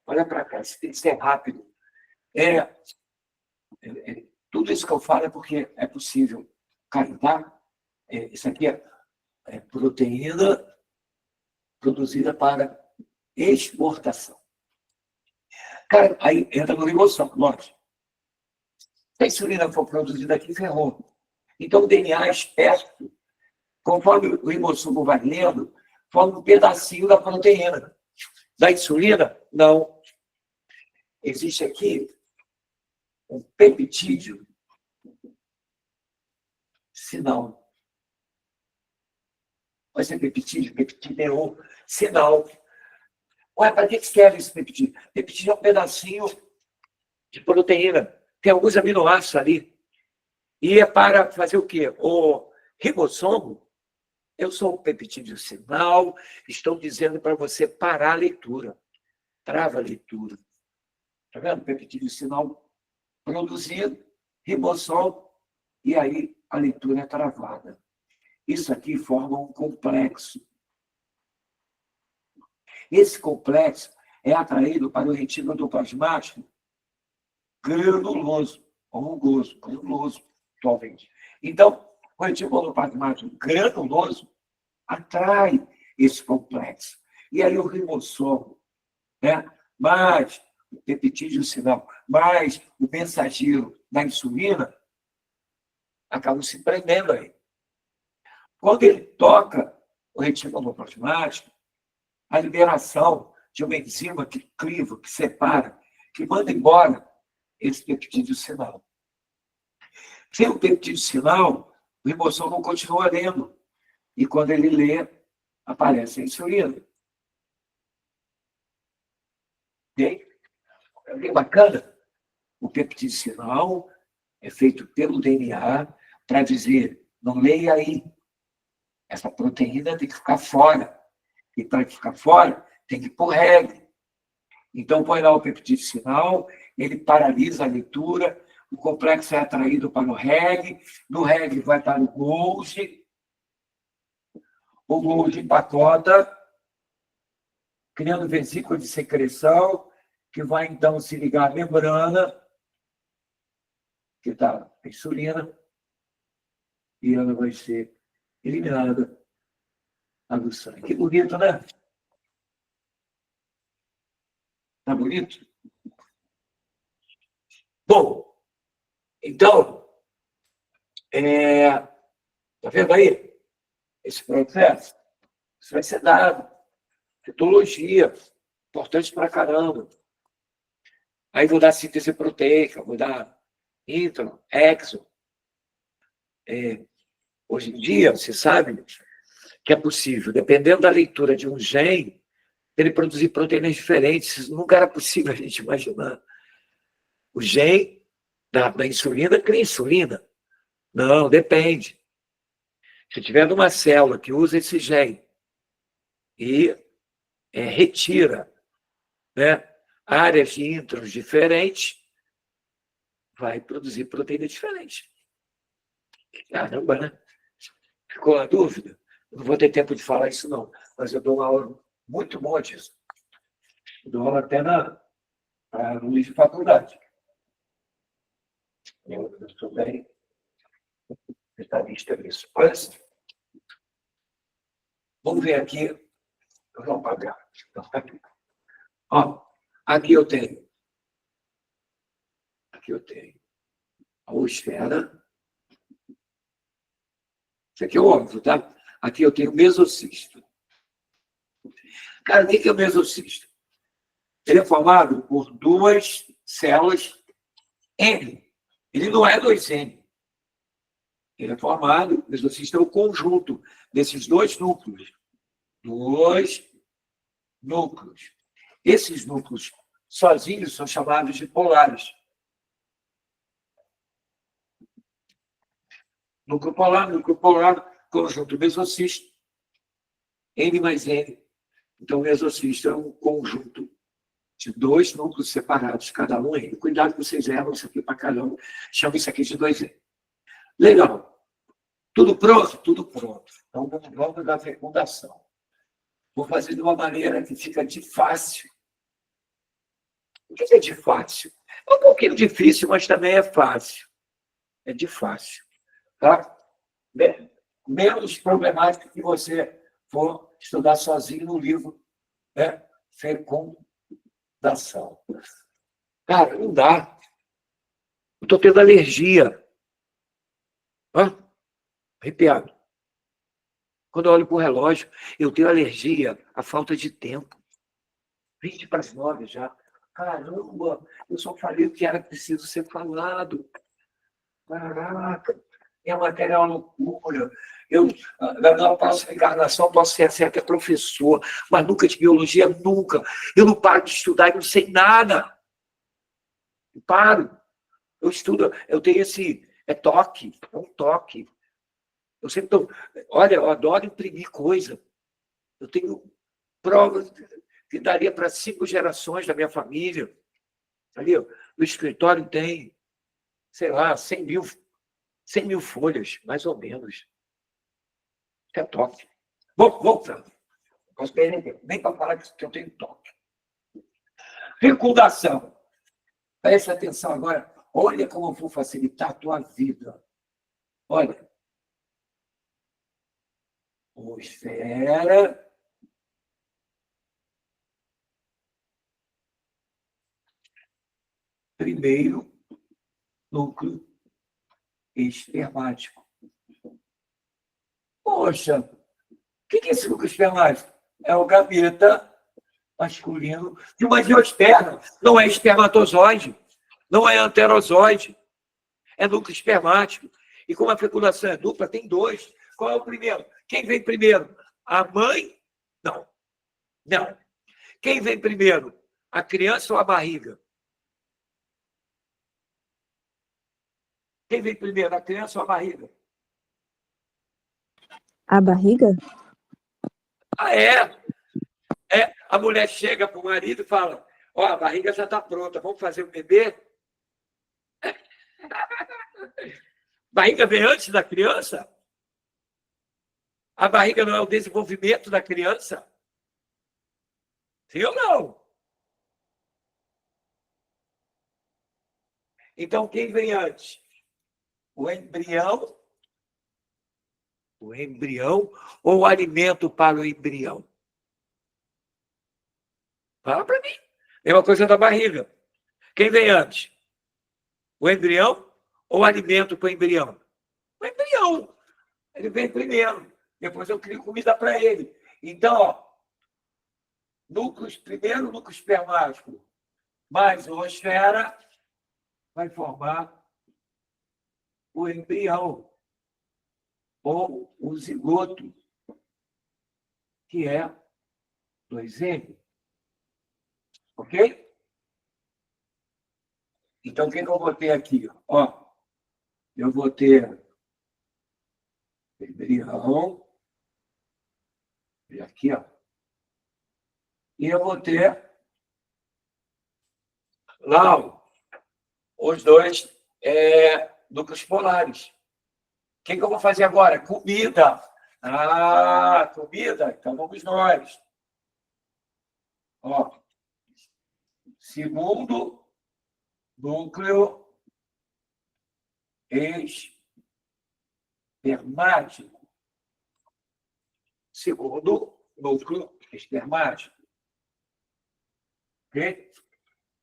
olha para cá, isso tem que ser rápido. Tudo isso que eu falo é porque é possível cair. Isso aqui é proteína produzida para exportação. Cara, aí entra no ribossomo, lógico. Se a insulina for produzida aqui, ferrou. Então, o DNA é esperto. Conforme o ribossomo vai lendo, forma um pedacinho da proteína. Da insulina, não. Existe aqui um peptídeo sinal. Vai ser peptídeo, peptídeo, sinal. Ué, para que serve esse peptídeo? Peptídeo é um pedacinho de proteína. Tem alguns aminoácidos ali. E é para fazer o quê? O ribossomo, eu sou um peptídeo sinal, estou dizendo para você parar a leitura. Trava a leitura. Está vendo? Peptídeo sinal produzido, ribossomo, e aí a leitura é travada. Isso aqui forma um complexo. Esse complexo é atraído para o retículo plasmático granuloso, rugoso, granuloso, atualmente. Então, o retículo plasmático granuloso atrai esse complexo. E aí o ribossomo, né? Mais o peptídeo sinal, mais o mensageiro da insulina, acabam se prendendo aí. Quando ele toca o retículo plasmático, a liberação de uma enzima que cliva, que separa, que manda embora esse peptídeo sinal. Sem o peptídeo sinal, o ribossomo não continua lendo. E quando ele lê, aparece a insulina. Ok? É bem bacana. O peptídeo sinal é feito pelo DNA para dizer, não leia aí. Essa proteína tem que ficar fora. E para ficar fora, tem que ir para o REG. Então, põe lá o peptídeo sinal, ele paralisa a leitura, o complexo é atraído para o REG, no REG vai para o Golgi, o Golgi empacota, criando vesícula de secreção, que vai, então, se ligar à membrana, que está a insulina, e ela vai ser eliminada do sangue. Que bonito, né? Tá bonito? Bom, então, tá vendo aí? Esse processo, isso vai ser dado. Citologia, importante pra caramba. Aí vou dar síntese proteica, vou dar intro, exo. Hoje em dia, você sabe que é possível, dependendo da leitura de um gene, ele produzir proteínas diferentes. Isso nunca era possível a gente imaginar. O gene da insulina cria insulina. Não, depende. Se tiver numa célula que usa esse gene e retira, né, áreas de introns diferentes, vai produzir proteína diferente. Caramba, né? Ficou na dúvida? Não vou ter tempo de falar isso, não. Mas eu dou uma aula muito boa disso. Eu dou aula até no livro de faculdade. Eu sou bem especialista nisso. Mas, vamos ver aqui. Eu vou apagar. Ó, aqui eu tenho a esfera. Isso aqui é óbvio, tá? Aqui eu tenho o mesocisto. Cara, o que é o mesocisto? Ele é formado por duas células N. Ele não é 2N. Ele é formado, o mesocisto é o conjunto desses dois núcleos. Dois núcleos. Esses núcleos sozinhos são chamados de polares. Núcleo polar, conjunto mesocisto, N mais N. Então, o mesocisto é um conjunto de dois núcleos separados, cada um N. Cuidado que vocês erram isso aqui para caramba. Chama isso aqui de 2N. Legal. Tudo pronto? Tudo pronto. Então, vamos dar fecundação. Vou fazer de uma maneira que fica de fácil. O que é de fácil? É um pouquinho difícil, mas também é fácil. É de fácil. Tá? Menos problemático que você for estudar sozinho no livro, né? Fecundação. Cara, não dá. Eu estou tendo alergia. Arrepiado. Quando eu olho para o relógio, eu tenho alergia à falta de tempo. 20 para as 9 já. Caramba, eu só falei o que era preciso ser falado. Caraca, minha matéria é uma loucura. Na próxima encarnação, posso ser até professor, mas nunca de biologia, nunca. Eu não paro de estudar e não sei nada. Paro. Eu estudo, eu tenho esse... toque, é um toque. Eu sempre estou... Olha, eu adoro imprimir coisa. Eu tenho provas que daria para 5 gerações da minha família. Ali, ó, no escritório tem, sei lá, 100 mil folhas, mais ou menos. É toque. Bom, voltando. Nem para falar que eu tenho toque. Fecundação. Preste atenção agora. Olha como eu vou facilitar a tua vida. Olha. Esfera. Primeiro núcleo espermático. Poxa, o que é esse núcleo espermático? É o gameta masculino de uma angiosperma. Não é espermatozoide, não é anterozoide, é núcleo espermático. E como a fecundação é dupla, tem 2. Qual é o primeiro? Quem vem primeiro? A mãe? Não. Não. Quem vem primeiro? A criança ou a barriga? Quem vem primeiro? A criança ou a barriga? A barriga? Ah, é? A mulher chega para o marido e fala: ó, a barriga já está pronta, vamos fazer o bebê? Barriga vem antes da criança? A barriga não é o desenvolvimento da criança? Sim ou não? Então, quem vem antes? O embrião? O embrião ou o alimento para o embrião? Fala para mim. Mesma coisa da barriga. Quem vem antes? O embrião ou o alimento para o embrião? O embrião. Ele vem primeiro. Depois eu crio comida para ele. Então, ó, primeiro núcleo espermático mais oosfera vai formar o embrião ou o zigoto, que é 2M. Ok? Então, o que eu vou ter aqui? Ó, eu vou ter embrião, e aqui, ó. E eu vou ter lá os 2 núcleos polares. O que eu vou fazer agora? Comida. Ah, comida. Então vamos nós. Ó, segundo núcleo espermático. Segundo núcleo espermático. Ok?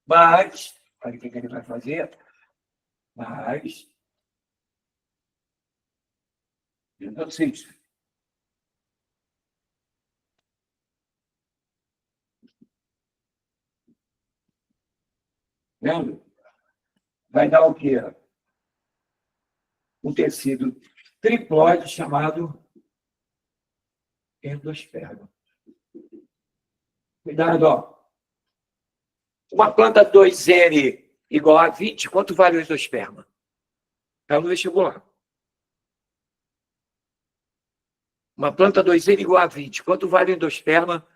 Mas, olha o que ele vai fazer. Mas, exercício. Vendo? Vai dar o quê? Um tecido triploide chamado endosperma. Cuidado, ó. Uma planta 2N igual a 20, quanto vale o endosperma? Caiu no vestibular. Uma planta 2N igual a 20, quanto vale o endosperma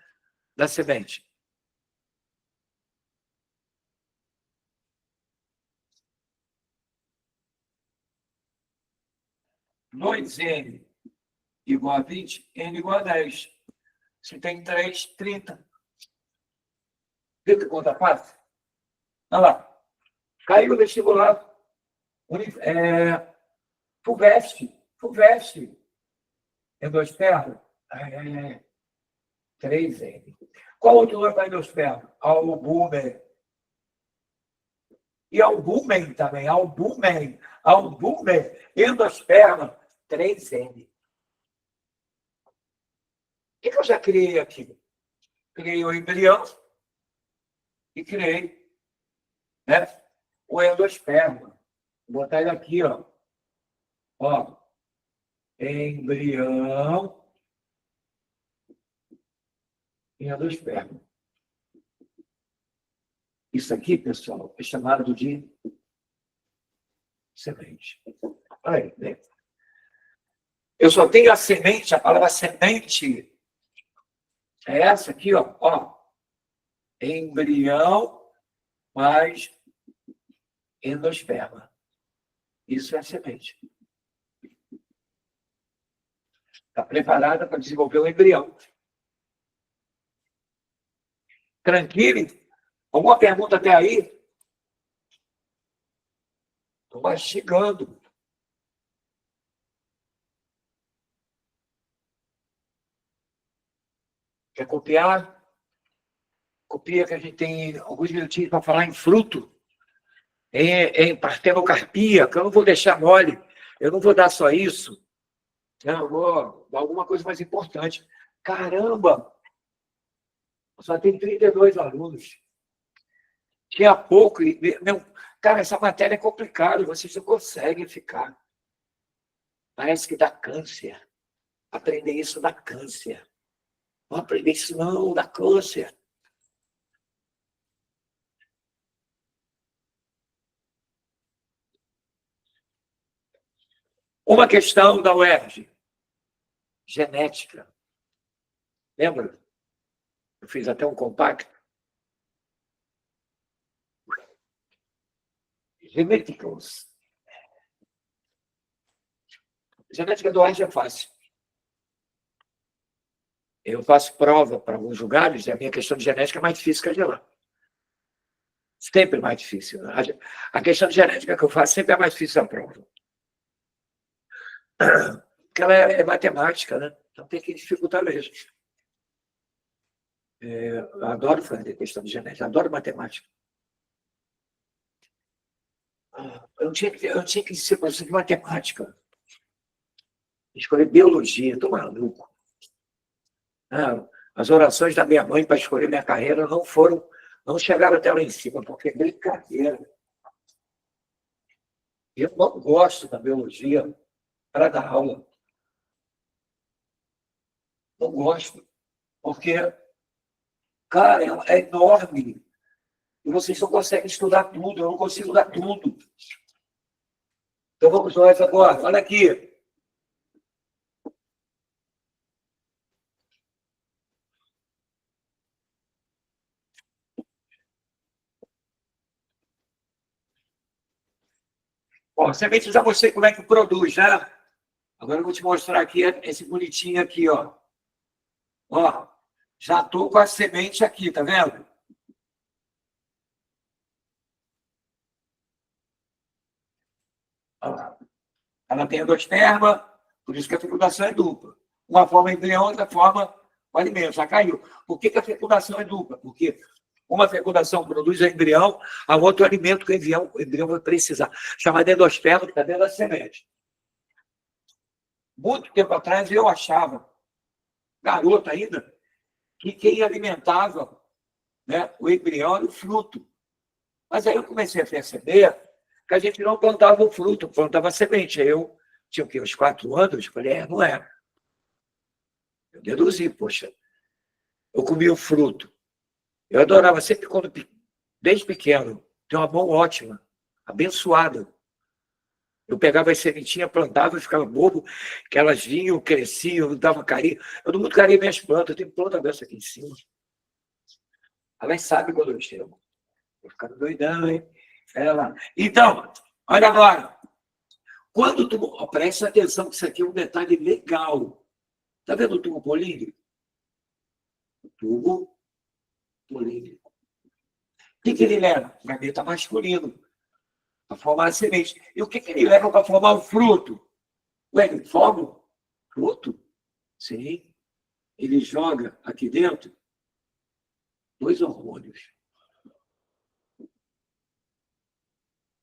da semente? Dois N igual a 20, N igual a 10. Se tem 3, 30. Viu que conta fácil? Olha lá. Caiu no vestibular. FUVEST. Endosperma. 3N. Qual outro nome para endosperma? Albumen. E albumen também. Albumen. Endosperma. 3N. O que eu já criei aqui? Criei o embrião e criei, né, o endosperma. Vou botar ele aqui, ó. Ó. Embrião e endosperma. Isso aqui, pessoal, é chamado de semente. Olha aí, eu só tenho a semente, a palavra semente é essa aqui, ó. Embrião mais endosperma. Isso é a semente. Está preparada para desenvolver o embrião. Tranquilo? Alguma pergunta até aí? Estou mastigando. Quer copiar? Copia que a gente tem alguns minutinhos para falar em fruto, em partenocarpia, que eu não vou deixar mole. Eu não vou dar só isso. Eu vou dar alguma coisa mais importante. Caramba! Só tem 32 alunos. Tinha pouco. Cara, essa matéria é complicada. Vocês não conseguem ficar. Parece que dá câncer. Aprender isso dá câncer. Não aprender isso não, dá câncer. Uma questão da UERJ. Genética. Lembra? Eu fiz até um compacto. Geneticals. Genética do UERJ é fácil. Eu faço prova para alguns lugares e a minha questão de genética é mais difícil que a de lá. Sempre mais difícil. A questão de genética que eu faço sempre é mais difícil da prova. Porque ela é matemática, né? Então tem que dificultar mesmo. Eu adoro fazer questão de genética, adoro matemática. Eu tinha que ser professor de matemática. Escolher biologia, estou maluco. As orações da minha mãe para escolher minha carreira não chegaram até lá em cima, porque é brincadeira. Eu não gosto da biologia para dar aula. Não gosto, porque, cara, é enorme. E vocês não conseguem estudar tudo, eu não consigo estudar tudo. Então vamos nós agora, olha aqui. Bom, semente já mostrei como é que produz, né? Agora eu vou te mostrar aqui esse bonitinho aqui, ó. Ó, já estou com a semente aqui, tá vendo? Olha lá. Ela tem endosperma, por isso que a fecundação é dupla. Uma forma embrião, outra forma o alimento. Já caiu. Por que a fecundação é dupla? Porque uma fecundação produz o embrião, a outra o alimento que o embrião vai precisar. Chamada endosperma, que está dentro da semente. Muito tempo atrás eu achava, garoto ainda, que quem alimentava, né, o embrião era o fruto. Mas aí eu comecei a perceber que a gente não plantava o fruto, plantava a semente. Aí eu tinha o quê? Uns 4 anos, falei, não é. Eu deduzi, poxa, eu comia o fruto. Eu adorava sempre quando, desde pequeno, tenho uma mão ótima, abençoada. Eu pegava as sementinhas, plantava, eu ficava bobo, que elas vinham, cresciam, davam carinho. Eu dou muito carinho às minhas plantas, eu tenho planta dessa aqui em cima. Elas sabem quando eu chego. Vou ficando doidão, hein? Ela. Então, olha agora. Quando tu. Presta atenção que isso aqui é um detalhe legal. Está vendo o tubo polímbrico? O tubo polímbrico. O que ele leva? Gameta masculino, para formar a semente. E o que ele leva para formar o fruto? Ué, ele forma o fruto? Sim. Ele joga aqui dentro 2 hormônios.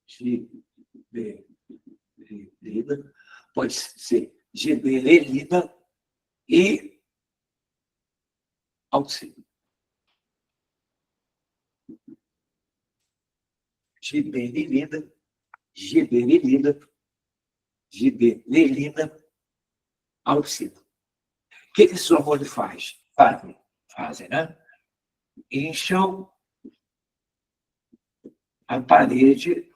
Gibberelina, pode ser gibberelina e auxílio. Gibberelina, auxílio. O que esse hormônio faz? Fazem, né? Incham a parede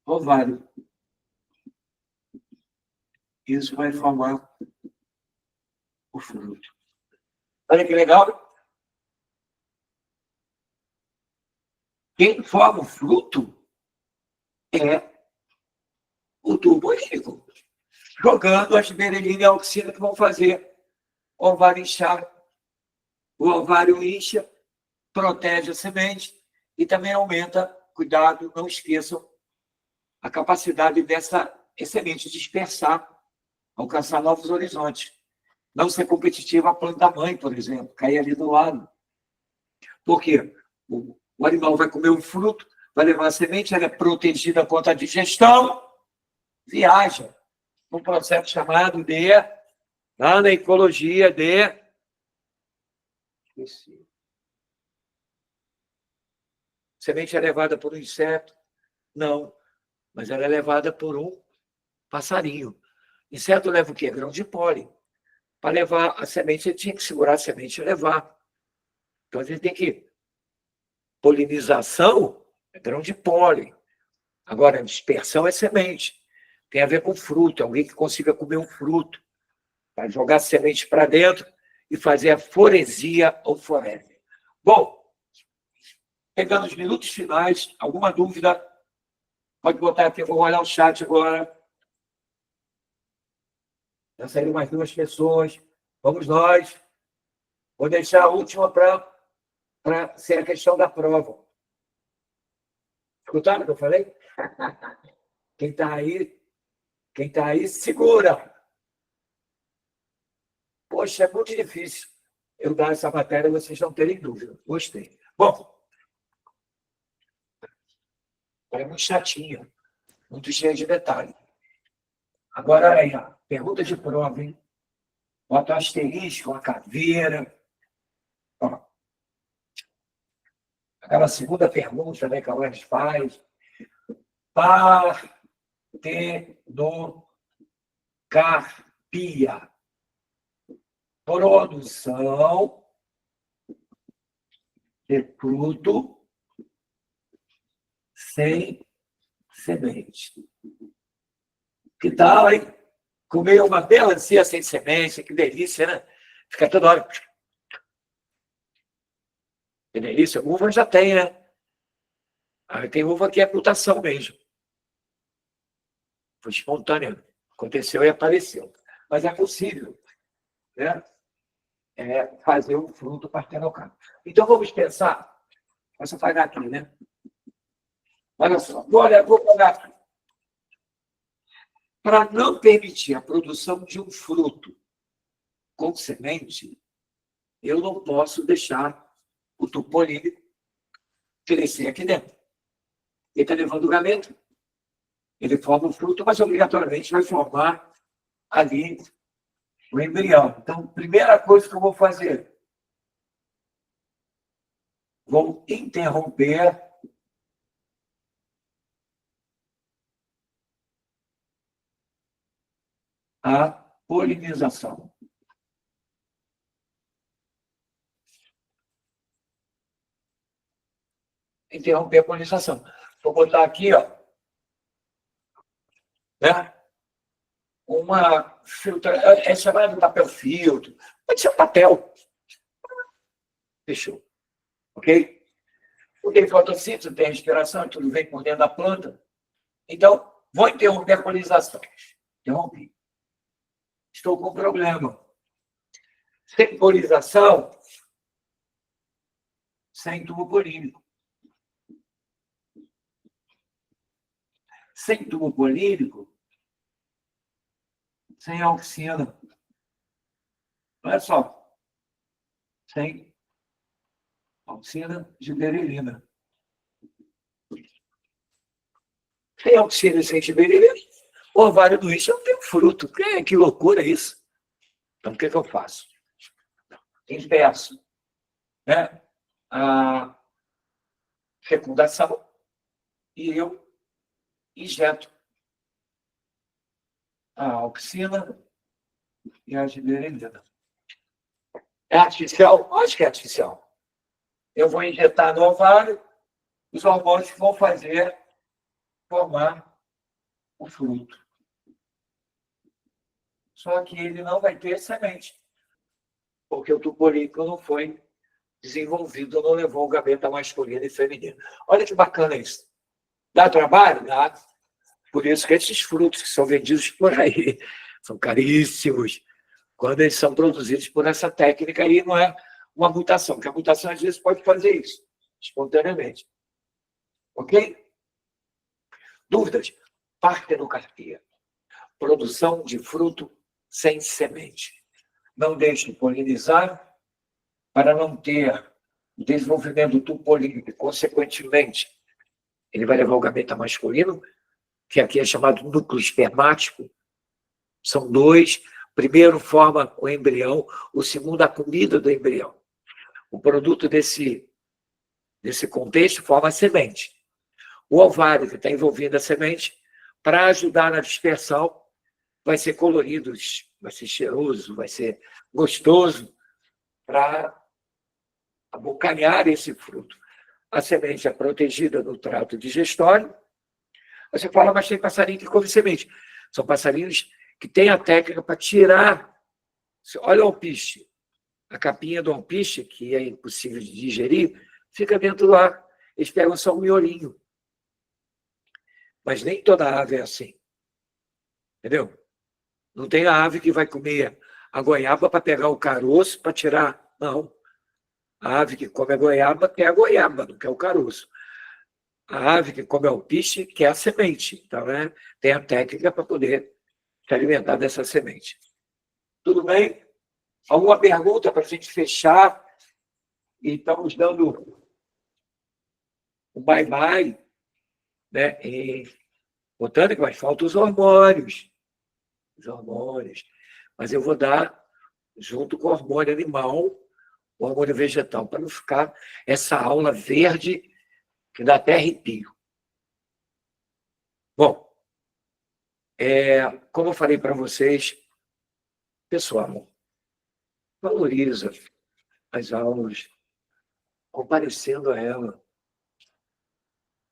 ovário. Isso vai formar o fruto. Olha que legal. Quem forma o fruto é o tubo olírico, jogando as berelina e a auxina que vão fazer o ovário inchar. O ovário incha, protege a semente e também aumenta, cuidado, não esqueçam, a capacidade dessa semente dispersar, alcançar novos horizontes. Não ser competitiva a planta-mãe, por exemplo, cair ali do lado. Por quê? O animal vai comer um fruto, vai levar a semente, ela é protegida contra a digestão, viaja num processo chamado de, lá na ecologia, de... Semente é levada por um inseto? Não, mas ela é levada por um passarinho. Inseto leva o quê? Grão de pólen. Para levar a semente, ele tinha que segurar a semente e levar. Então, a gente tem que... Polinização é grão de pólen. Agora, a dispersão é semente. Tem a ver com fruto. Alguém que consiga comer um fruto. Vai jogar semente para dentro e fazer a foresia ou forese. Bom, pegando os minutos finais, alguma dúvida? Pode botar aqui, eu vou olhar o chat agora. Já saíram mais 2 pessoas. Vamos nós. Vou deixar a última para ser a questão da prova. Escutaram o que eu falei? Quem está aí, segura. Poxa, é muito difícil eu dar essa matéria, vocês não terem dúvida. Gostei. Bom, é muito chatinho, muito cheio de detalhe. Agora, aí, ó, pergunta de prova, hein? Bota um asterisco, uma caveira. Ó. Aquela segunda pergunta, né, que a UERJ faz. Partenocarpia. Produção de fruto sem semente. Que tal, hein? Comer uma melancia sem semente, que delícia, né? Fica toda hora. Que delícia. Uva já tem, né? Aí tem uva que é mutação mesmo. Foi espontânea. Aconteceu e apareceu. Mas é possível, né? Fazer um fruto partenocárpico. Então, vamos pensar. Posso apagar aqui, né? Olha só. Vou pegar aqui. Para não permitir a produção de um fruto com semente, eu não posso deixar o tubo olírico crescer aqui dentro. Ele está levando o gameta. Ele forma um fruto, mas obrigatoriamente vai formar ali o embrião. Então, primeira coisa que eu vou fazer, vou interromper a polinização. Interromper a polinização. Vou botar aqui, ó, né? Uma filtra, é chamado de papel filtro, pode ser um papel. Fechou. Ok? Porque tem fotossíntese, tem respiração, tudo vem por dentro da planta. Então, vou interromper a polinização. Interrompi. Estou com um problema. Sem polinização, sem tubo polínico. Sem tubo polínico, sem auxina. Olha só. Sem auxina de berelina. Sem auxina e sem giberelina, o ovário do isso não tem fruto. Que loucura isso. Então, o que eu faço? Impeço, né, a fecundação e eu injeto a auxina e a giberelina. É artificial? Acho que é artificial. Eu vou injetar no ovário, os hormônios que vão fazer formar o fruto. Só que ele não vai ter semente, porque o tubo polínico não foi desenvolvido, não levou o gaveta masculino e feminino. Olha que bacana isso. Dá trabalho? Dá. Por isso que esses frutos que são vendidos por aí são caríssimos, quando eles são produzidos por essa técnica aí, não é uma mutação, porque a mutação às vezes pode fazer isso, espontaneamente. Ok? Dúvidas? Partenocarpia. Produção de fruto sem semente. Não deixe de polinizar para não ter o desenvolvimento do tubo polínico. Consequentemente, ele vai levar o gaveta masculino, que aqui é chamado núcleo espermático. São dois. O primeiro forma o embrião, o segundo a comida do embrião. O produto desse contexto forma a semente. O ovário, que está envolvido a semente, para ajudar na dispersão, vai ser colorido, vai ser cheiroso, vai ser gostoso para abocanhar esse fruto. A semente é protegida no trato digestório. Você fala, mas tem passarinho que come semente. São passarinhos que têm a técnica para tirar. Olha o alpiste. A capinha do alpiste, que é impossível de digerir, fica dentro do ar. Eles pegam só um miolinho. Mas nem toda ave é assim. Entendeu? Não tem a ave que vai comer a goiaba para pegar o caroço para tirar. Não. A ave que come a goiaba quer a goiaba, não quer o caroço. A ave que come alpiste quer a semente. Então, né, tem a técnica para poder se alimentar dessa semente. Tudo bem? Alguma pergunta para a gente fechar? E estamos dando um bye-bye, né, em botânica, mas faltam os hormônios. Os hormônios. Mas eu vou dar junto com o hormônio animal, o hormônio vegetal, para não ficar essa aula verde que dá até arrepio. Bom, como eu falei para vocês, pessoal, valoriza as aulas, comparecendo a ela.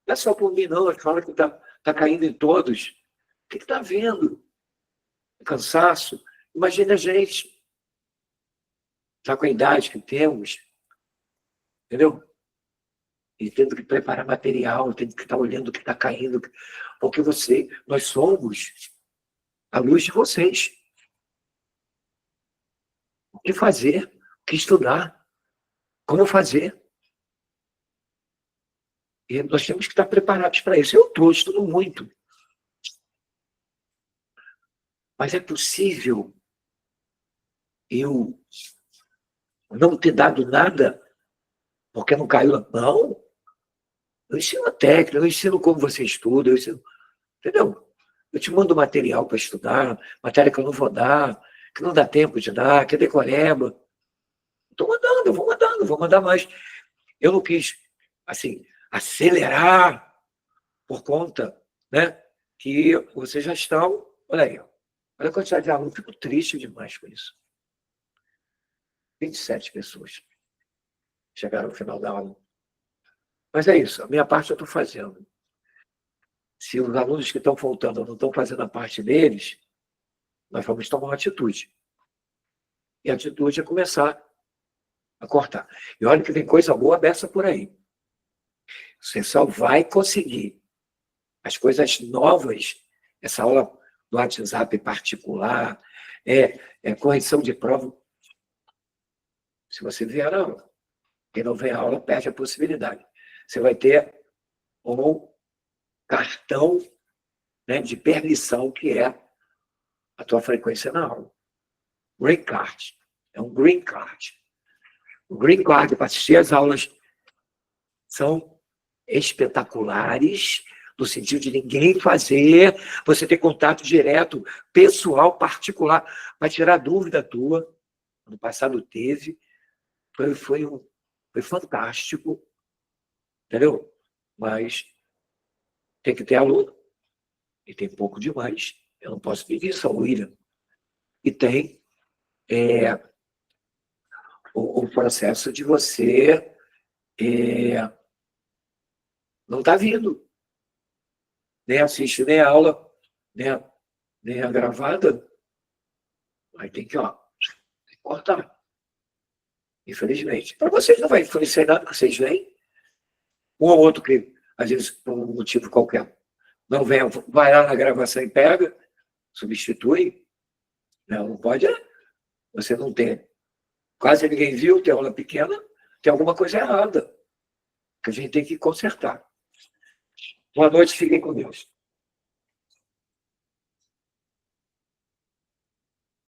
Não é só por mim, não, fala que está caindo em todos. O que está vendo? Cansaço. Imagina a gente, já com a idade que temos, entendeu? E tendo que preparar material, tendo que estar olhando o que está caindo, porque nós somos a luz de vocês. O que fazer? O que estudar? Como fazer? E nós temos que estar preparados para isso. Eu estudo muito. Mas é possível eu não ter dado nada porque não caiu? Não. Eu ensino a técnica, eu ensino como você estuda, eu ensino, entendeu? Eu te mando material para estudar, matéria que eu não vou dar, que não dá tempo de dar, que é decoreba. Estou mandando, eu vou mandar mais. Eu não quis, assim, acelerar por conta, né, que vocês já estão. Olha aí, ó, olha a quantidade de alunos, fico triste demais com isso. 27 pessoas chegaram ao final da aula. Mas é isso, a minha parte eu estou fazendo. Se os alunos que estão faltando não estão fazendo a parte deles, nós vamos tomar uma atitude. E a atitude é começar a cortar. E olha que tem coisa boa dessa por aí. Você só vai conseguir as coisas novas, essa aula do WhatsApp particular, correção de prova. Se você vier a aula. Quem não vem à aula perde a possibilidade. Você vai ter um cartão, né, de permissão, que é a tua frequência na aula. Green Card. É um Green Card. O Green Card para assistir às aulas são espetaculares, no sentido de ninguém fazer, você ter contato direto, pessoal, particular, para tirar dúvida tua. No passado teve, foi fantástico, entendeu? Mas tem que ter aluno, e tem pouco demais. Eu não posso pedir isso ao William. E tem o processo de você não está vindo. Nem assiste nem a aula, nem a gravada. Aí tem que, cortar. Infelizmente. Para vocês não vai influenciar nada que vocês veem. Um ou outro que, às vezes, por um motivo qualquer, não vem, vai lá na gravação e pega, substitui. Não pode. Você não tem. Quase ninguém viu, tem aula pequena, tem alguma coisa errada. Que a gente tem que consertar. Boa noite, fiquem com Deus.